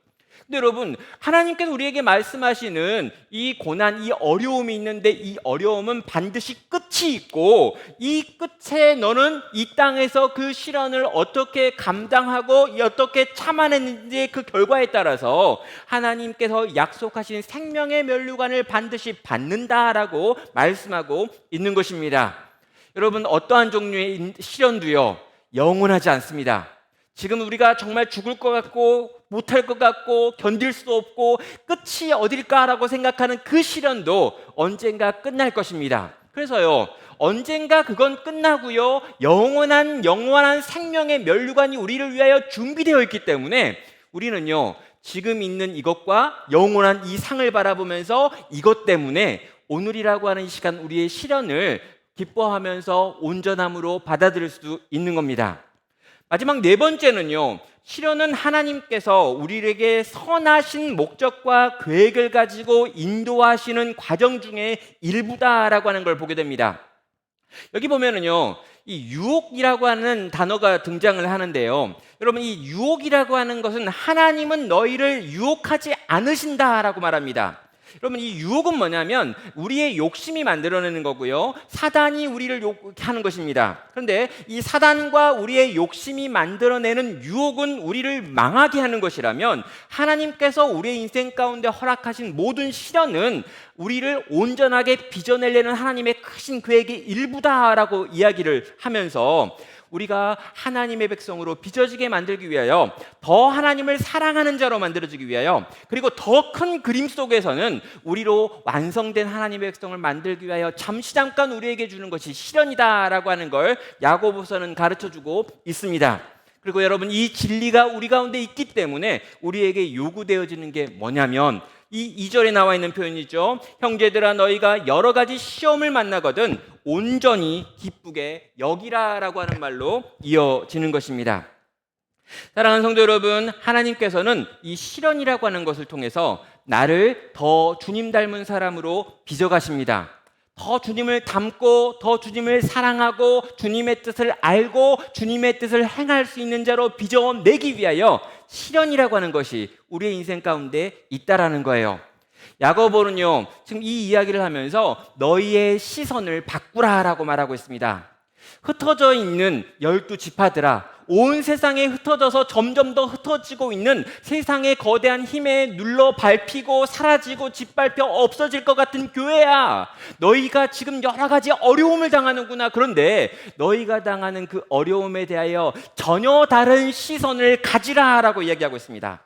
근데 여러분, 하나님께서 우리에게 말씀하시는 이 고난, 이 어려움이 있는데 이 어려움은 반드시 끝이 있고 이 끝에 너는 이 땅에서 그 시련을 어떻게 감당하고 어떻게 참아냈는지 그 결과에 따라서 하나님께서 약속하신 생명의 면류관을 반드시 받는다라고 말씀하고 있는 것입니다. 여러분, 어떠한 종류의 시련도요, 영원하지 않습니다. 지금 우리가 정말 죽을 것 같고 못할 것 같고 견딜 수 없고 끝이 어딜까라고 생각하는 그 시련도 언젠가 끝날 것입니다. 그래서요, 언젠가 그건 끝나고요, 영원한 생명의 면류관이 우리를 위하여 준비되어 있기 때문에 우리는요, 지금 있는 이것과 영원한 이 상을 바라보면서 이것 때문에 오늘이라고 하는 이 시간 우리의 시련을 기뻐하면서 온전함으로 받아들일 수 있는 겁니다. 마지막 네 번째는요, 시련은 하나님께서 우리에게 선하신 목적과 계획을 가지고 인도하시는 과정 중에 일부다라고 하는 걸 보게 됩니다. 여기 보면은요, 이 유혹이라고 하는 단어가 등장을 하는데요, 여러분, 이 유혹이라고 하는 것은 하나님은 너희를 유혹하지 않으신다라고 말합니다. 여러분, 이 유혹은 뭐냐면 우리의 욕심이 만들어내는 거고요, 사단이 우리를 하는 것입니다. 그런데 이 사단과 우리의 욕심이 만들어내는 유혹은 우리를 망하게 하는 것이라면 하나님께서 우리의 인생 가운데 허락하신 모든 시련은 우리를 온전하게 빚어내려는 하나님의 크신 계획의 일부다라고 이야기를 하면서 우리가 하나님의 백성으로 빚어지게 만들기 위하여, 더 하나님을 사랑하는 자로 만들어지기 위하여, 그리고 더 큰 그림 속에서는 우리로 완성된 하나님의 백성을 만들기 위하여 잠깐 우리에게 주는 것이 시련이다라고 하는 걸 야고보서는 가르쳐주고 있습니다. 그리고 여러분, 이 진리가 우리 가운데 있기 때문에 우리에게 요구되어지는 게 뭐냐면 이 2절에 나와 있는 표현이죠. 형제들아, 너희가 여러 가지 시험을 만나거든 온전히 기쁘게 여기라라고 하는 말로 이어지는 것입니다. 사랑하는 성도 여러분, 하나님께서는 이 시련이라고 하는 것을 통해서 나를 더 주님 닮은 사람으로 빚어가십니다. 더 주님을 닮고 더 주님을 사랑하고 주님의 뜻을 알고 주님의 뜻을 행할 수 있는 자로 빚어내기 위하여 시련이라고 하는 것이 우리의 인생 가운데 있다라는 거예요. 야고보는요, 지금 이 이야기를 하면서 너희의 시선을 바꾸라라고 말하고 있습니다. 흩어져 있는 12지파들아, 온 세상에 흩어져서 점점 더 흩어지고 있는 세상의 거대한 힘에 눌러 밟히고 사라지고 짓밟혀 없어질 것 같은 교회야, 너희가 지금 여러 가지 어려움을 당하는구나. 그런데 너희가 당하는 그 어려움에 대하여 전혀 다른 시선을 가지라라고 이야기하고 있습니다.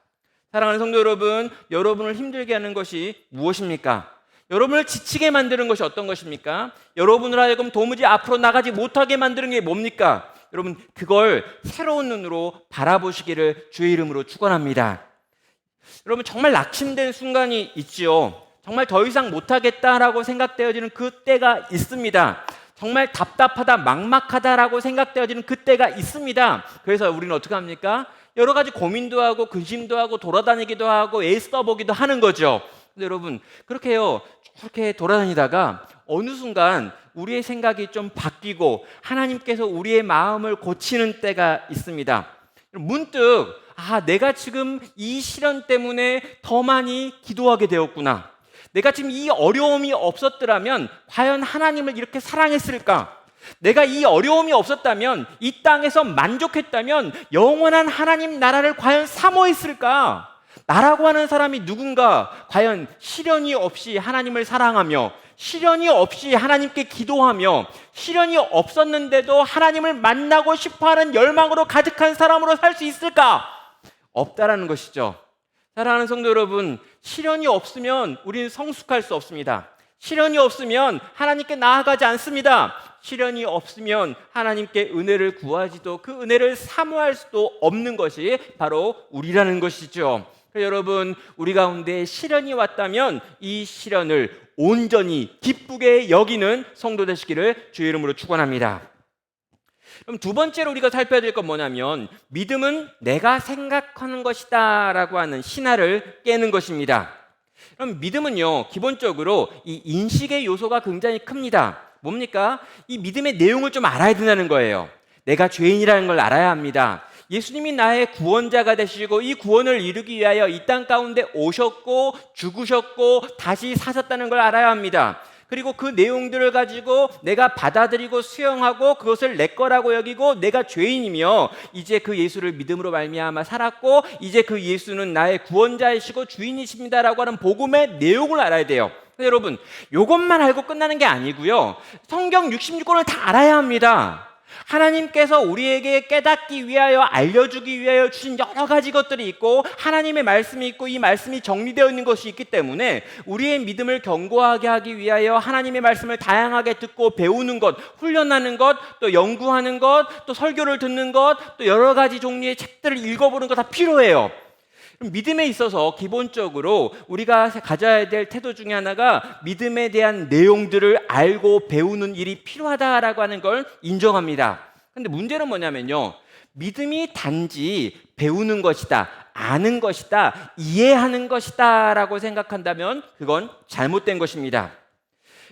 사랑하는 성도 여러분, 여러분을 힘들게 하는 것이 무엇입니까? 여러분을 지치게 만드는 것이 어떤 것입니까? 여러분을 하여금 도무지 앞으로 나가지 못하게 만드는 게 뭡니까? 여러분, 그걸 새로운 눈으로 바라보시기를 주의 이름으로 축원합니다. 여러분, 정말 낙심된 순간이 있지요. 정말 더 이상 못하겠다라고 생각되어지는 그때가 있습니다. 정말 답답하다, 막막하다라고 생각되어지는 그때가 있습니다. 그래서 우리는 어떻게 합니까? 여러 가지 고민도 하고 근심도 하고 돌아다니기도 하고 애써보기도 하는 거죠. 근데 여러분, 그렇게요, 그렇게 돌아다니다가 어느 순간 우리의 생각이 좀 바뀌고 하나님께서 우리의 마음을 고치는 때가 있습니다. 문득 내가 지금 이 시련 때문에 더 많이 기도하게 되었구나. 내가 지금 이 어려움이 없었더라면 과연 하나님을 이렇게 사랑했을까? 내가 이 어려움이 없었다면, 이 땅에서 만족했다면 영원한 하나님 나라를 과연 사모했을까? 나라고 하는 사람이 누군가 과연 시련이 없이 하나님을 사랑하며, 시련이 없이 하나님께 기도하며, 시련이 없었는데도 하나님을 만나고 싶어하는 열망으로 가득한 사람으로 살 수 있을까? 없다라는 것이죠. 사랑하는 성도 여러분, 시련이 없으면 우리는 성숙할 수 없습니다. 시련이 없으면 하나님께 나아가지 않습니다. 시련이 없으면 하나님께 은혜를 구하지도 그 은혜를 사모할 수도 없는 것이 바로 우리라는 것이죠. 여러분, 우리 가운데 시련이 왔다면 이 시련을 온전히 기쁘게 여기는 성도 되시기를 주의 이름으로 축원합니다. 그럼 두 번째로 우리가 살펴야 될 건 뭐냐면, 믿음은 내가 생각하는 것이다 라고 하는 신화를 깨는 것입니다. 그럼 믿음은요, 기본적으로 이 인식의 요소가 굉장히 큽니다. 뭡니까? 이 믿음의 내용을 좀 알아야 된다는 거예요. 내가 죄인이라는 걸 알아야 합니다. 예수님이 나의 구원자가 되시고 이 구원을 이루기 위하여 이 땅 가운데 오셨고 죽으셨고 다시 사셨다는 걸 알아야 합니다. 그리고 그 내용들을 가지고 내가 받아들이고 수용하고 그것을 내 거라고 여기고, 내가 죄인이며 이제 그 예수를 믿음으로 말미암아 살았고 이제 그 예수는 나의 구원자이시고 주인이십니다라고 하는 복음의 내용을 알아야 돼요. 여러분, 이것만 알고 끝나는 게 아니고요, 성경 66권을 다 알아야 합니다. 하나님께서 우리에게 깨닫기 위하여, 알려주기 위하여 주신 여러 가지 것들이 있고 하나님의 말씀이 있고 이 말씀이 정리되어 있는 것이 있기 때문에 우리의 믿음을 견고하게 하기 위하여 하나님의 말씀을 다양하게 듣고 배우는 것, 훈련하는 것, 또 연구하는 것, 또 설교를 듣는 것, 또 여러 가지 종류의 책들을 읽어보는 것 다 필요해요. 믿음에 있어서 기본적으로 우리가 가져야 될 태도 중에 하나가 믿음에 대한 내용들을 알고 배우는 일이 필요하다라고 하는 걸 인정합니다. 그런데 문제는 뭐냐면요, 믿음이 단지 배우는 것이다, 아는 것이다, 이해하는 것이다 라고 생각한다면 그건 잘못된 것입니다.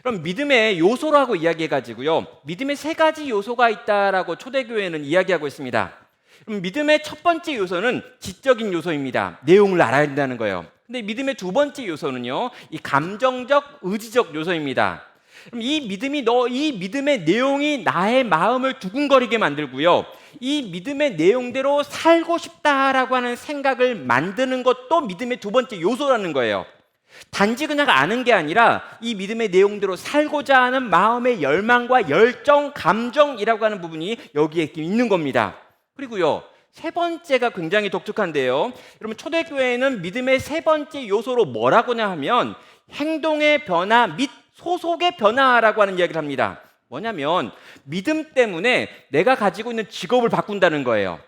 그럼 믿음의 요소라고 이야기해가지고요, 믿음의 세 가지 요소가 있다라고 초대교회는 이야기하고 있습니다. 그럼 믿음의 첫 번째 요소는 지적인 요소입니다. 내용을 알아야 된다는 거예요. 근데 믿음의 두 번째 요소는요, 이 감정적, 의지적 요소입니다. 그럼 이 믿음의 내용이 나의 마음을 두근거리게 만들고요, 이 믿음의 내용대로 살고 싶다라고 하는 생각을 만드는 것도 믿음의 두 번째 요소라는 거예요. 단지 그냥 아는 게 아니라 이 믿음의 내용대로 살고자 하는 마음의 열망과 열정, 감정이라고 하는 부분이 여기에 있는 겁니다. 그리고요, 세 번째가 굉장히 독특한데요, 여러분, 초대교회는 믿음의 세 번째 요소로 뭐라고냐 하면 행동의 변화 및 소속의 변화라고 하는 이야기를 합니다. 뭐냐면 믿음 때문에 내가 가지고 있는 직업을 바꾼다는 거예요.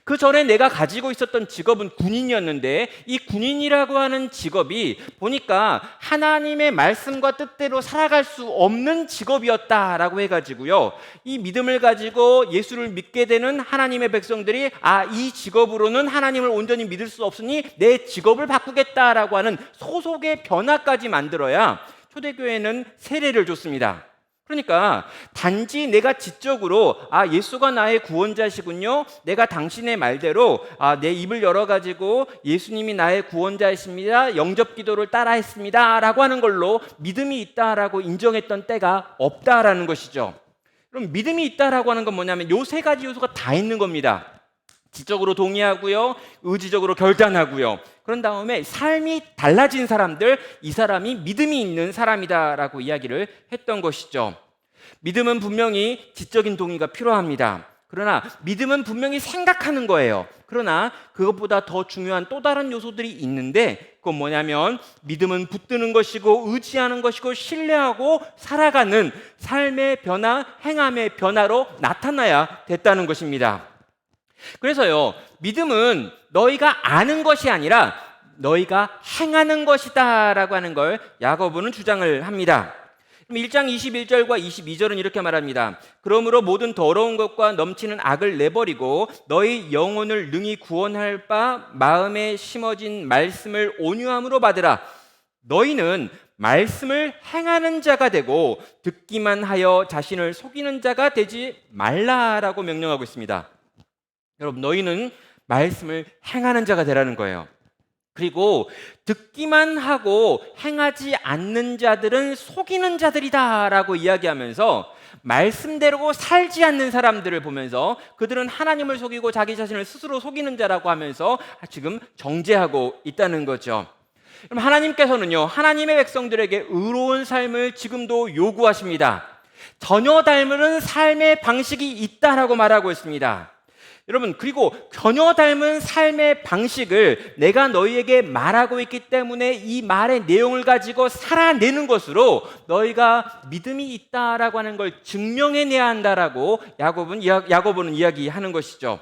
그 전에 내가 가지고 있었던 직업은 군인이었는데 이 군인이라고 하는 직업이 보니까 하나님의 말씀과 뜻대로 살아갈 수 없는 직업이었다라고 해가지고요, 이 믿음을 가지고 예수를 믿게 되는 하나님의 백성들이 이 직업으로는 하나님을 온전히 믿을 수 없으니 내 직업을 바꾸겠다라고 하는 소속의 변화까지 만들어야 초대교회는 세례를 줬습니다. 그러니까 단지 내가 지적으로 예수가 나의 구원자시군요, 내가 당신의 말대로 내 입을 열어가지고 예수님이 나의 구원자이십니다, 영접기도를 따라했습니다 라고 하는 걸로 믿음이 있다라고 인정했던 때가 없다라는 것이죠. 그럼 믿음이 있다라고 하는 건 뭐냐면 요 세 가지 요소가 다 있는 겁니다. 지적으로 동의하고요, 의지적으로 결단하고요, 그런 다음에 삶이 달라진 사람들, 이 사람이 믿음이 있는 사람이다라고 이야기를 했던 것이죠. 믿음은 분명히 지적인 동의가 필요합니다. 그러나 믿음은 분명히 생각하는 거예요. 그러나 그것보다 더 중요한 또 다른 요소들이 있는데 그건 뭐냐면 믿음은 붙드는 것이고 의지하는 것이고 신뢰하고 살아가는 삶의 변화, 행함의 변화로 나타나야 됐다는 것입니다. 그래서요, 믿음은 너희가 아는 것이 아니라 너희가 행하는 것이다 라고 하는 걸 야고보는 주장을 합니다. 1장 21절과 22절은 이렇게 말합니다. 그러므로 모든 더러운 것과 넘치는 악을 내버리고 너희 영혼을 능히 구원할 바 마음에 심어진 말씀을 온유함으로 받으라. 너희는 말씀을 행하는 자가 되고 듣기만 하여 자신을 속이는 자가 되지 말라라고 명령하고 있습니다. 여러분, 너희는 말씀을 행하는 자가 되라는 거예요. 그리고 듣기만 하고 행하지 않는 자들은 속이는 자들이다라고 이야기하면서 말씀대로 살지 않는 사람들을 보면서 그들은 하나님을 속이고 자기 자신을 스스로 속이는 자라고 하면서 지금 정죄하고 있다는 거죠. 그럼 하나님께서는요, 하나님의 백성들에게 의로운 삶을 지금도 요구하십니다. 전혀 닮은 삶의 방식이 있다라고 말하고 있습니다. 여러분, 그리고 전혀 닮은 삶의 방식을 내가 너희에게 말하고 있기 때문에 이 말의 내용을 가지고 살아내는 것으로 너희가 믿음이 있다라고 하는 걸 증명해내야 한다라고 야고보는 이야기하는 것이죠.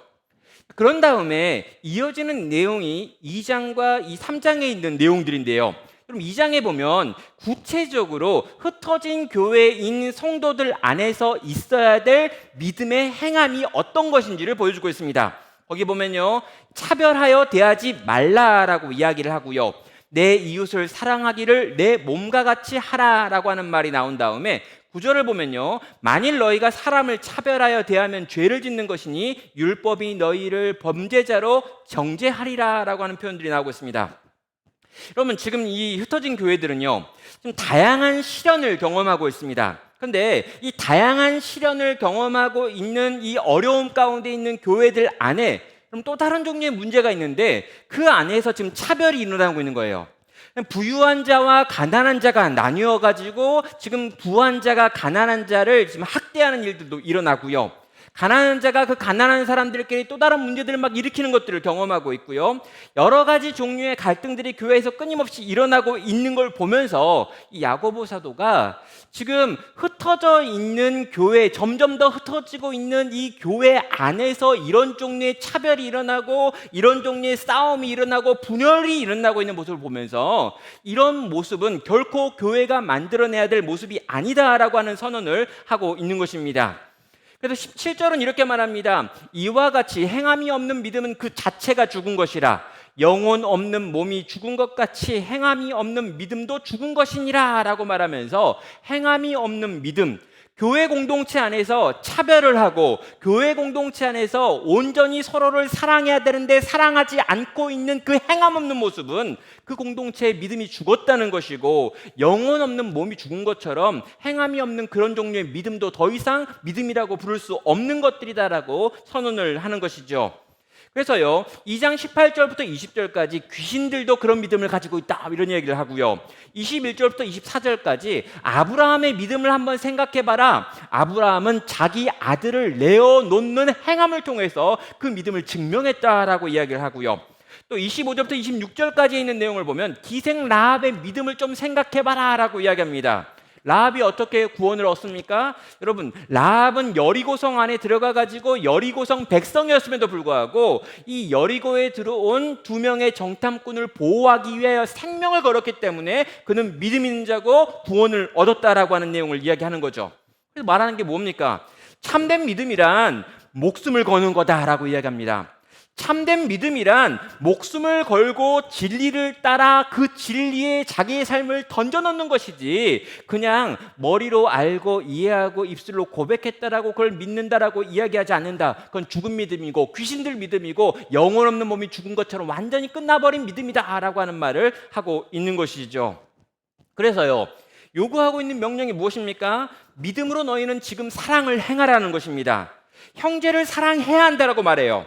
그런 다음에 이어지는 내용이 2장과 이 3장에 있는 내용들인데요. 그럼 2장에 보면 구체적으로 흩어진 교회인 성도들 안에서 있어야 될 믿음의 행함이 어떤 것인지를 보여주고 있습니다. 거기 보면요, 차별하여 대하지 말라라고 이야기를 하고요, 내 이웃을 사랑하기를 내 몸과 같이 하라라고 하는 말이 나온 다음에 9절을 보면요, 만일 너희가 사람을 차별하여 대하면 죄를 짓는 것이니 율법이 너희를 범죄자로 정죄하리라라고 하는 표현들이 나오고 있습니다. 여러분, 지금 이 흩어진 교회들은요, 좀 다양한 시련을 경험하고 있습니다. 그런데 이 다양한 시련을 경험하고 있는 이 어려움 가운데 있는 교회들 안에 그럼 또 다른 종류의 문제가 있는데 그 안에서 지금 차별이 일어나고 있는 거예요. 부유한 자와 가난한 자가 나뉘어 가지고 지금 부한 자가 가난한 자를 지금 학대하는 일들도 일어나고요, 가난한 자가 그 가난한 사람들끼리 또 다른 문제들을 막 일으키는 것들을 경험하고 있고요, 여러 가지 종류의 갈등들이 교회에서 끊임없이 일어나고 있는 걸 보면서 이 야고보 사도가 지금 흩어져 있는 교회, 점점 더 흩어지고 있는 이 교회 안에서 이런 종류의 차별이 일어나고 이런 종류의 싸움이 일어나고 분열이 일어나고 있는 모습을 보면서 이런 모습은 결코 교회가 만들어내야 될 모습이 아니다라고 하는 선언을 하고 있는 것입니다. 그래서 17절은 이렇게 말합니다. 이와 같이 행함이 없는 믿음은 그 자체가 죽은 것이라, 영혼 없는 몸이 죽은 것 같이 행함이 없는 믿음도 죽은 것이니라 라고 말하면서 행함이 없는 믿음, 교회 공동체 안에서 차별을 하고 교회 공동체 안에서 온전히 서로를 사랑해야 되는데 사랑하지 않고 있는 그 행함 없는 모습은 그 공동체의 믿음이 죽었다는 것이고, 영혼 없는 몸이 죽은 것처럼 행함이 없는 그런 종류의 믿음도 더 이상 믿음이라고 부를 수 없는 것들이다라고 선언을 하는 것이죠. 그래서요, 2장 18절부터 20절까지 귀신들도 그런 믿음을 가지고 있다 이런 얘기를 하고요, 21절부터 24절까지 아브라함의 믿음을 한번 생각해봐라, 아브라함은 자기 아들을 내어놓는 행함을 통해서 그 믿음을 증명했다라고 이야기를 하고요, 또 25절부터 26절까지 있는 내용을 보면 기생 라합의 믿음을 좀 생각해봐라 라고 이야기합니다. 라합이 어떻게 구원을 얻습니까? 여러분, 라합은 여리고성 안에 들어가 가지고 여리고성 백성이었음에도 불구하고 이 여리고에 들어온 2명의 정탐꾼을 보호하기 위하여 생명을 걸었기 때문에 그는 믿음 있는 자고 구원을 얻었다라고 하는 내용을 이야기하는 거죠. 그래서 말하는 게 뭡니까? 참된 믿음이란 목숨을 거는 거다라고 이야기합니다. 참된 믿음이란 목숨을 걸고 진리를 따라 그 진리에 자기의 삶을 던져넣는 것이지, 그냥 머리로 알고 이해하고 입술로 고백했다라고 그걸 믿는다라고 이야기하지 않는다. 그건 죽은 믿음이고 귀신들 믿음이고 영혼 없는 몸이 죽은 것처럼 완전히 끝나버린 믿음이다라고 하는 말을 하고 있는 것이죠. 그래서요, 요구하고 있는 명령이 무엇입니까? 믿음으로 너희는 지금 사랑을 행하라는 것입니다. 형제를 사랑해야 한다라고 말해요.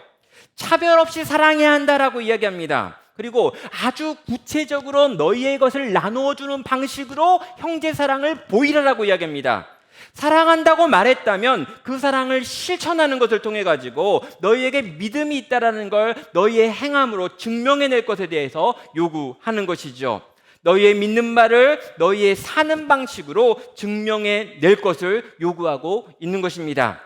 차별 없이 사랑해야 한다라고 이야기합니다. 그리고 아주 구체적으로 너희의 것을 나누어주는 방식으로 형제 사랑을 보이라라고 이야기합니다. 사랑한다고 말했다면 그 사랑을 실천하는 것을 통해 가지고 너희에게 믿음이 있다라는 걸 너희의 행함으로 증명해낼 것에 대해서 요구하는 것이죠. 너희의 믿는 말을 너희의 사는 방식으로 증명해낼 것을 요구하고 있는 것입니다.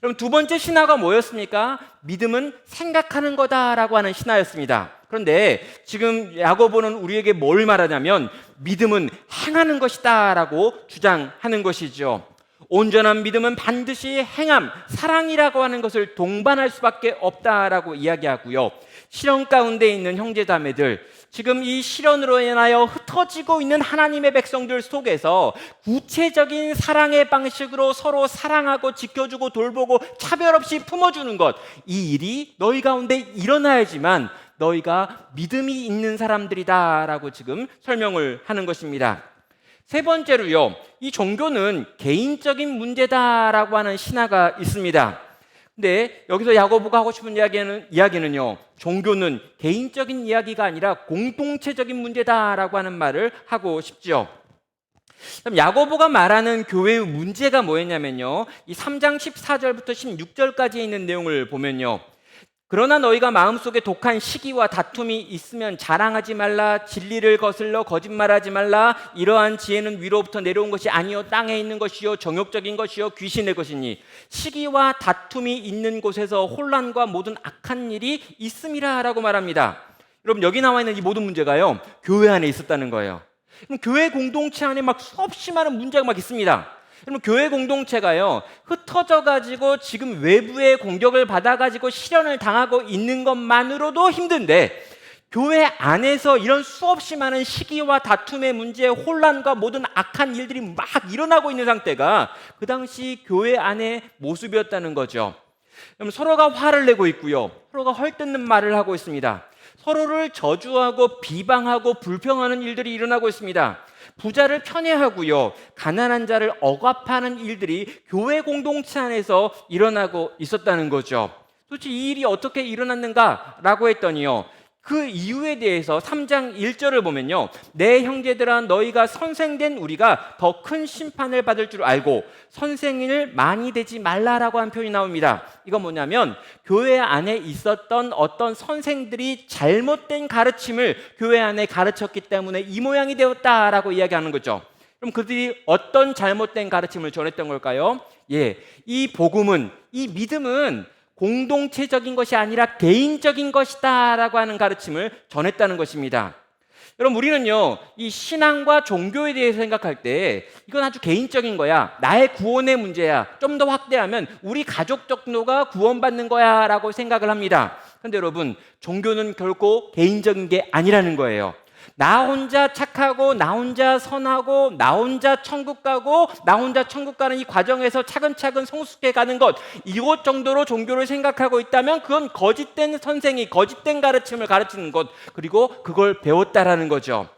그럼 두 번째 신화가 뭐였습니까? 믿음은 생각하는 거다라고 하는 신화였습니다. 그런데 지금 야고보는 우리에게 뭘 말하냐면 믿음은 행하는 것이다 라고 주장하는 것이죠. 온전한 믿음은 반드시 행함, 사랑이라고 하는 것을 동반할 수밖에 없다라고 이야기하고요. 시련 가운데 있는 형제자매들, 지금 이 시련으로 인하여 흩어지고 있는 하나님의 백성들 속에서 구체적인 사랑의 방식으로 서로 사랑하고 지켜주고 돌보고 차별 없이 품어주는 것, 이 일이 너희 가운데 일어나야지만 너희가 믿음이 있는 사람들이다라고 지금 설명을 하는 것입니다. 세 번째로요, 이 종교는 개인적인 문제다라고 하는 신화가 있습니다. 근데 여기서 야고보가 하고 싶은 이야기는요, 종교는 개인적인 이야기가 아니라 공동체적인 문제다라고 하는 말을 하고 싶죠. 그럼 야고보가 말하는 교회의 문제가 뭐였냐면요, 이 3장 14절부터 16절까지 있는 내용을 보면요, 그러나 너희가 마음속에 독한 시기와 다툼이 있으면 자랑하지 말라. 진리를 거슬러 거짓말하지 말라. 이러한 지혜는 위로부터 내려온 것이 아니요 땅에 있는 것이요 정욕적인 것이요 귀신의 것이니 시기와 다툼이 있는 곳에서 혼란과 모든 악한 일이 있음이라 라고 말합니다. 여러분, 여기 나와 있는 이 모든 문제가요, 교회 안에 있었다는 거예요. 그럼 교회 공동체 안에 막 수없이 많은 문제가 막 있습니다. 그러면 교회 공동체가요, 흩어져 가지고 지금 외부의 공격을 받아 가지고 시련을 당하고 있는 것만으로도 힘든데, 교회 안에서 이런 수없이 많은 시기와 다툼의 문제, 혼란과 모든 악한 일들이 막 일어나고 있는 상태가 그 당시 교회 안의 모습이었다는 거죠. 그럼 서로가 화를 내고 있고요, 서로가 헐뜯는 말을 하고 있습니다. 서로를 저주하고 비방하고 불평하는 일들이 일어나고 있습니다. 부자를 편애하고요, 가난한 자를 억압하는 일들이 교회 공동체 안에서 일어나고 있었다는 거죠. 도대체 이 일이 어떻게 일어났는가라고 했더니요, 그 이유에 대해서 3장 1절을 보면요, 내 형제들아 너희가 선생된 우리가 더 큰 심판을 받을 줄 알고 선생을 많이 되지 말라라고 한 표현이 나옵니다. 이건 뭐냐면 교회 안에 있었던 어떤 선생들이 잘못된 가르침을 교회 안에 가르쳤기 때문에 이 모양이 되었다라고 이야기하는 거죠. 그럼 그들이 어떤 잘못된 가르침을 전했던 걸까요? 이 복음은, 이 믿음은 공동체적인 것이 아니라 개인적인 것이다 라고 하는 가르침을 전했다는 것입니다. 여러분, 우리는요, 이 신앙과 종교에 대해서 생각할 때 이건 아주 개인적인 거야, 나의 구원의 문제야, 좀 더 확대하면 우리 가족 정도가 구원받는 거야 라고 생각을 합니다. 그런데 여러분, 종교는 결코 개인적인 게 아니라는 거예요. 나 혼자 착하고 나 혼자 선하고 나 혼자 천국 가고 나 혼자 천국 가는 이 과정에서 차근차근 성숙해 가는 것, 이것 정도로 종교를 생각하고 있다면 그건 거짓된 선생이 거짓된 가르침을 가르치는 것, 그리고 그걸 배웠다라는 거죠.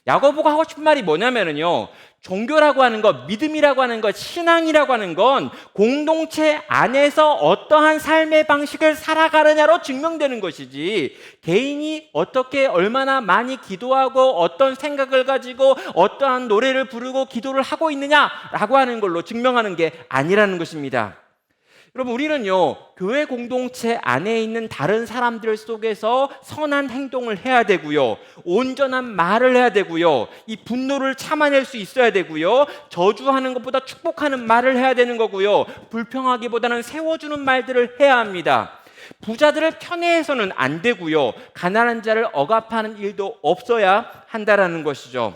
야고보가 하고 싶은 말이 뭐냐면요, 종교라고 하는 것, 믿음이라고 하는 것, 신앙이라고 하는 건 공동체 안에서 어떠한 삶의 방식을 살아가느냐로 증명되는 것이지, 개인이 어떻게 얼마나 많이 기도하고 어떤 생각을 가지고 어떠한 노래를 부르고 기도를 하고 있느냐라고 하는 걸로 증명하는 게 아니라는 것입니다. 여러분, 우리는요, 교회 공동체 안에 있는 다른 사람들 속에서 선한 행동을 해야 되고요, 온전한 말을 해야 되고요, 이 분노를 참아낼 수 있어야 되고요, 저주하는 것보다 축복하는 말을 해야 되는 거고요, 불평하기보다는 세워주는 말들을 해야 합니다. 부자들을 편애해서는 안 되고요, 가난한 자를 억압하는 일도 없어야 한다라는 것이죠.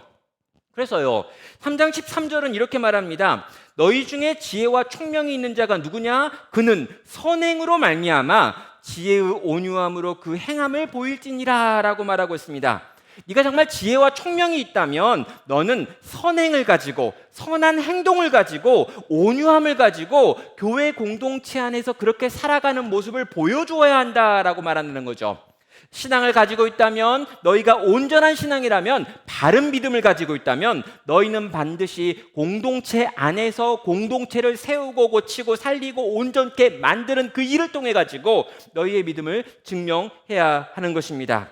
그래서요, 3장 13절은 이렇게 말합니다. 너희 중에 지혜와 총명이 있는 자가 누구냐? 그는 선행으로 말미암아 지혜의 온유함으로 그 행함을 보일지니라 라고 말하고 있습니다. 네가 정말 지혜와 총명이 있다면 너는 선행을 가지고, 선한 행동을 가지고, 온유함을 가지고 교회 공동체 안에서 그렇게 살아가는 모습을 보여주어야 한다라고 말하는 거죠. 신앙을 가지고 있다면, 너희가 온전한 신앙이라면, 바른 믿음을 가지고 있다면 너희는 반드시 공동체 안에서 공동체를 세우고 고치고 살리고 온전케 만드는 그 일을 통해 가지고 너희의 믿음을 증명해야 하는 것입니다.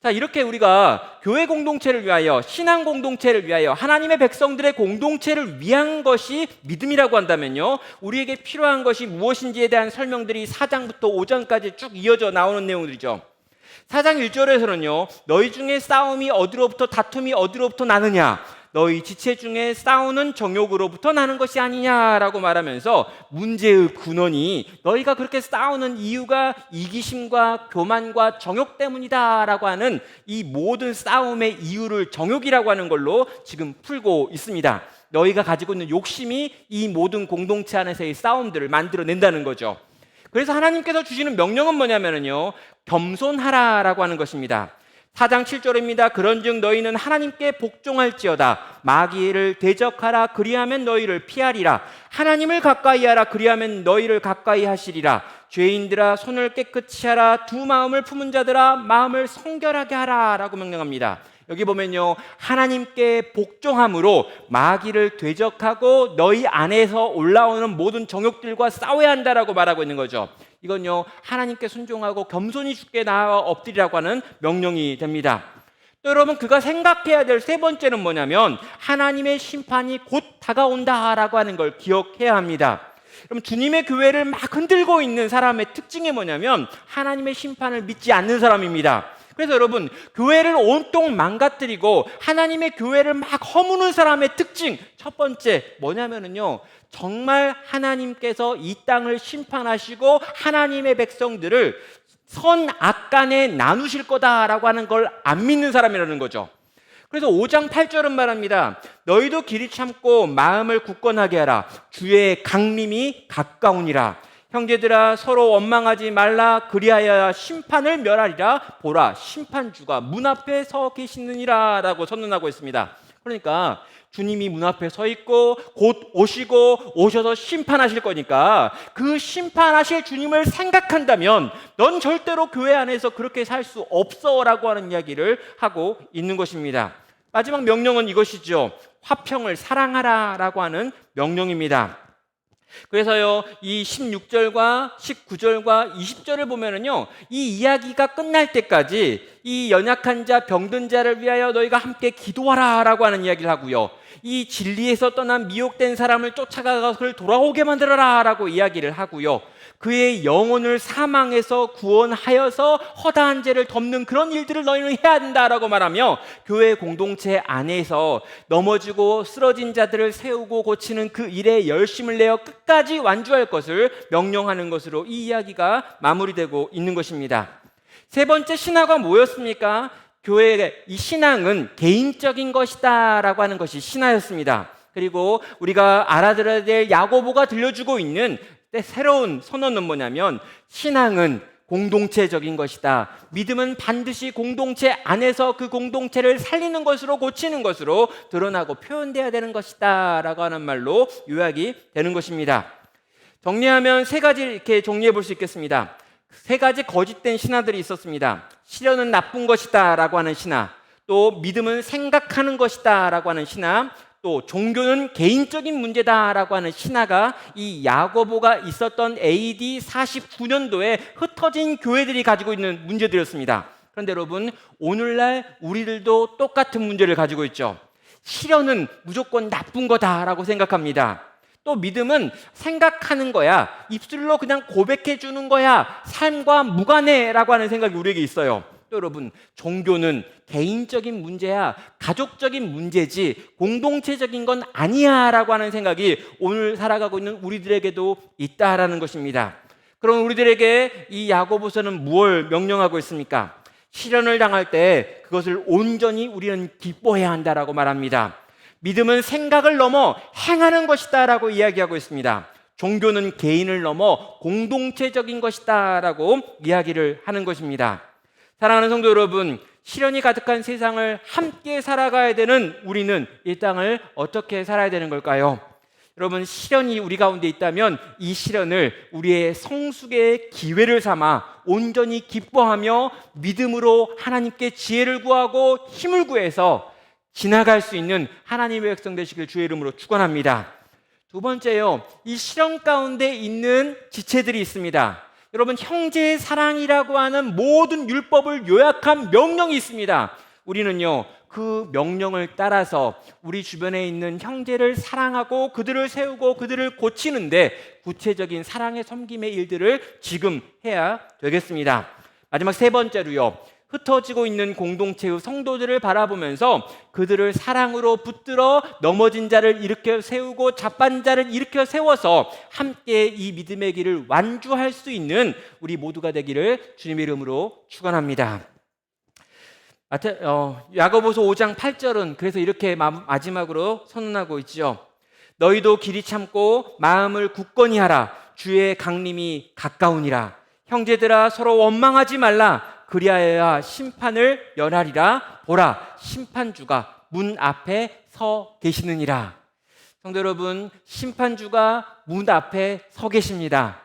자, 이렇게 우리가 교회 공동체를 위하여, 신앙 공동체를 위하여, 하나님의 백성들의 공동체를 위한 것이 믿음이라고 한다면요, 우리에게 필요한 것이 무엇인지에 대한 설명들이 4장부터 5장까지 쭉 이어져 나오는 내용들이죠. 4장 1절에서는요, 너희 중에 싸움이 어디로부터, 다툼이 어디로부터 나느냐? 너희 지체 중에 싸우는 정욕으로부터 나는 것이 아니냐라고 말하면서 문제의 근원이, 너희가 그렇게 싸우는 이유가 이기심과 교만과 정욕 때문이다라고 하는 이 모든 싸움의 이유를 정욕이라고 하는 걸로 지금 풀고 있습니다. 너희가 가지고 있는 욕심이 이 모든 공동체 안에서의 싸움들을 만들어낸다는 거죠. 그래서 하나님께서 주시는 명령은 뭐냐면요, 겸손하라라고 하는 것입니다. 4장 7절입니다. 그런즉 너희는 하나님께 복종할지어다. 마귀를 대적하라. 그리하면 너희를 피하리라. 하나님을 가까이 하라. 그리하면 너희를 가까이 하시리라. 죄인들아 손을 깨끗이 하라. 두 마음을 품은 자들아 마음을 성결하게 하라 라고 명령합니다. 여기 보면요, 하나님께 복종함으로 마귀를 대적하고 너희 안에서 올라오는 모든 정욕들과 싸워야 한다라고 말하고 있는 거죠. 이건요, 하나님께 순종하고 겸손히 주께 나아 엎드리라고 하는 명령이 됩니다. 또 여러분, 그가 생각해야 될 세 번째는 뭐냐면 하나님의 심판이 곧 다가온다라고 하는 걸 기억해야 합니다. 그럼 주님의 교회를 막 흔들고 있는 사람의 특징이 뭐냐면 하나님의 심판을 믿지 않는 사람입니다. 그래서 여러분, 교회를 온통 망가뜨리고 하나님의 교회를 막 허무는 사람의 특징 첫 번째 뭐냐면요, 정말 하나님께서 이 땅을 심판하시고 하나님의 백성들을 선악간에 나누실 거다라고 하는 걸 안 믿는 사람이라는 거죠. 그래서 5장 8절은 말합니다. 너희도 길이 참고 마음을 굳건하게 하라. 주의 강림이 가까우니라. 형제들아 서로 원망하지 말라. 그리하여 심판을 멸하리라. 보라, 심판주가 문 앞에 서 계시느니라 라고 선언하고 있습니다. 그러니까 주님이 문 앞에 서 있고 곧 오셔서 심판하실 거니까 그 심판하실 주님을 생각한다면 넌 절대로 교회 안에서 그렇게 살 수 없어 라고 하는 이야기를 하고 있는 것입니다. 마지막 명령은 이것이죠. 화평을 사랑하라 라고 하는 명령입니다. 그래서요, 이 16절과 19절과 20절을 보면은요, 이 이야기가 끝날 때까지 이 연약한 자, 병든 자를 위하여 너희가 함께 기도하라 라고 하는 이야기를 하고요, 이 진리에서 떠난 미혹된 사람을 쫓아가서 그를 돌아오게 만들어라 라고 이야기를 하고요, 그의 영혼을 사망에서 구원하여서 허다한 죄를 덮는 그런 일들을 너희는 해야 한다라고 말하며 교회 공동체 안에서 넘어지고 쓰러진 자들을 세우고 고치는 그 일에 열심을 내어 끝까지 완주할 것을 명령하는 것으로 이 이야기가 마무리되고 있는 것입니다. 세 번째 신화가 뭐였습니까? 교회의 이 신앙은 개인적인 것이다 라고 하는 것이 신화였습니다. 그리고 우리가 알아들어야 될 야고보가 들려주고 있는 새로운 선언은 뭐냐면 신앙은 공동체적인 것이다. 믿음은 반드시 공동체 안에서 그 공동체를 살리는 것으로, 고치는 것으로 드러나고 표현돼야 되는 것이다 라고 하는 말로 요약이 되는 것입니다. 정리하면 세 가지 이렇게 정리해 볼 수 있겠습니다. 세 가지 거짓된 신화들이 있었습니다. 시련은 나쁜 것이다 라고 하는 신화, 또 믿음은 생각하는 것이다 라고 하는 신화, 또 종교는 개인적인 문제다라고 하는 신화가 이 야고보가 있었던 AD 49년도에 흩어진 교회들이 가지고 있는 문제들이었습니다. 그런데 여러분, 오늘날 우리들도 똑같은 문제를 가지고 있죠. 시련은 무조건 나쁜 거다라고 생각합니다. 또 믿음은 생각하는 거야, 입술로 그냥 고백해 주는 거야, 삶과 무관해라고 하는 생각이 우리에게 있어요. 또 여러분, 종교는 개인적인 문제야, 가족적인 문제지 공동체적인 건 아니야 라고 하는 생각이 오늘 살아가고 있는 우리들에게도 있다라는 것입니다. 그럼 우리들에게 이 야고보서는 무엇을 명령하고 있습니까? 시련을 당할 때 그것을 온전히 우리는 기뻐해야 한다라고 말합니다. 믿음은 생각을 넘어 행하는 것이다 라고 이야기하고 있습니다. 종교는 개인을 넘어 공동체적인 것이다 라고 이야기를 하는 것입니다. 사랑하는 성도 여러분, 시련이 가득한 세상을 함께 살아가야 되는 우리는 이 땅을 어떻게 살아야 되는 걸까요? 여러분, 시련이 우리 가운데 있다면 이 시련을 우리의 성숙의 기회를 삼아 온전히 기뻐하며 믿음으로 하나님께 지혜를 구하고 힘을 구해서 지나갈 수 있는 하나님의 백성 되시길 주의 이름으로 축원합니다. 두 번째요, 이 시련 가운데 있는 지체들이 있습니다. 여러분, 형제의 사랑이라고 하는 모든 율법을 요약한 명령이 있습니다. 우리는요, 그 명령을 따라서 우리 주변에 있는 형제를 사랑하고 그들을 세우고 그들을 고치는데 구체적인 사랑의 섬김의 일들을 지금 해야 되겠습니다. 마지막 세 번째로요, 흩어지고 있는 공동체의 성도들을 바라보면서 그들을 사랑으로 붙들어 넘어진 자를 일으켜 세우고 자빠진 자를 일으켜 세워서 함께 이 믿음의 길을 완주할 수 있는 우리 모두가 되기를 주님의 이름으로 축원합니다. 야고보서 5장 8절은 그래서 이렇게 마지막으로 선언하고 있죠. 너희도 길이 참고 마음을 굳건히 하라. 주의 강림이 가까우니라. 형제들아 서로 원망하지 말라. 그리하여야 심판을 면하리라. 보라, 심판주가 문 앞에 서 계시느니라. 성도 여러분, 심판주가 문 앞에 서 계십니다.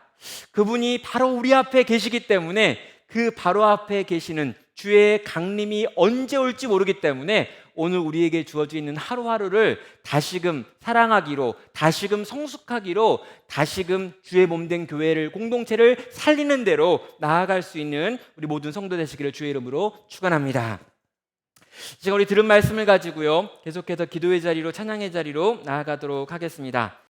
그분이 바로 우리 앞에 계시기 때문에 그 바로 앞에 계시는 주의 강림이 언제 올지 모르기 때문에 오늘 우리에게 주어져 있는 하루하루를 다시금 사랑하기로, 다시금 성숙하기로, 다시금 주의 몸된 교회를, 공동체를 살리는 대로 나아갈 수 있는 우리 모든 성도 되시기를 주의 이름으로 축원합니다. 지금 우리 들은 말씀을 가지고요, 계속해서 기도의 자리로, 찬양의 자리로 나아가도록 하겠습니다.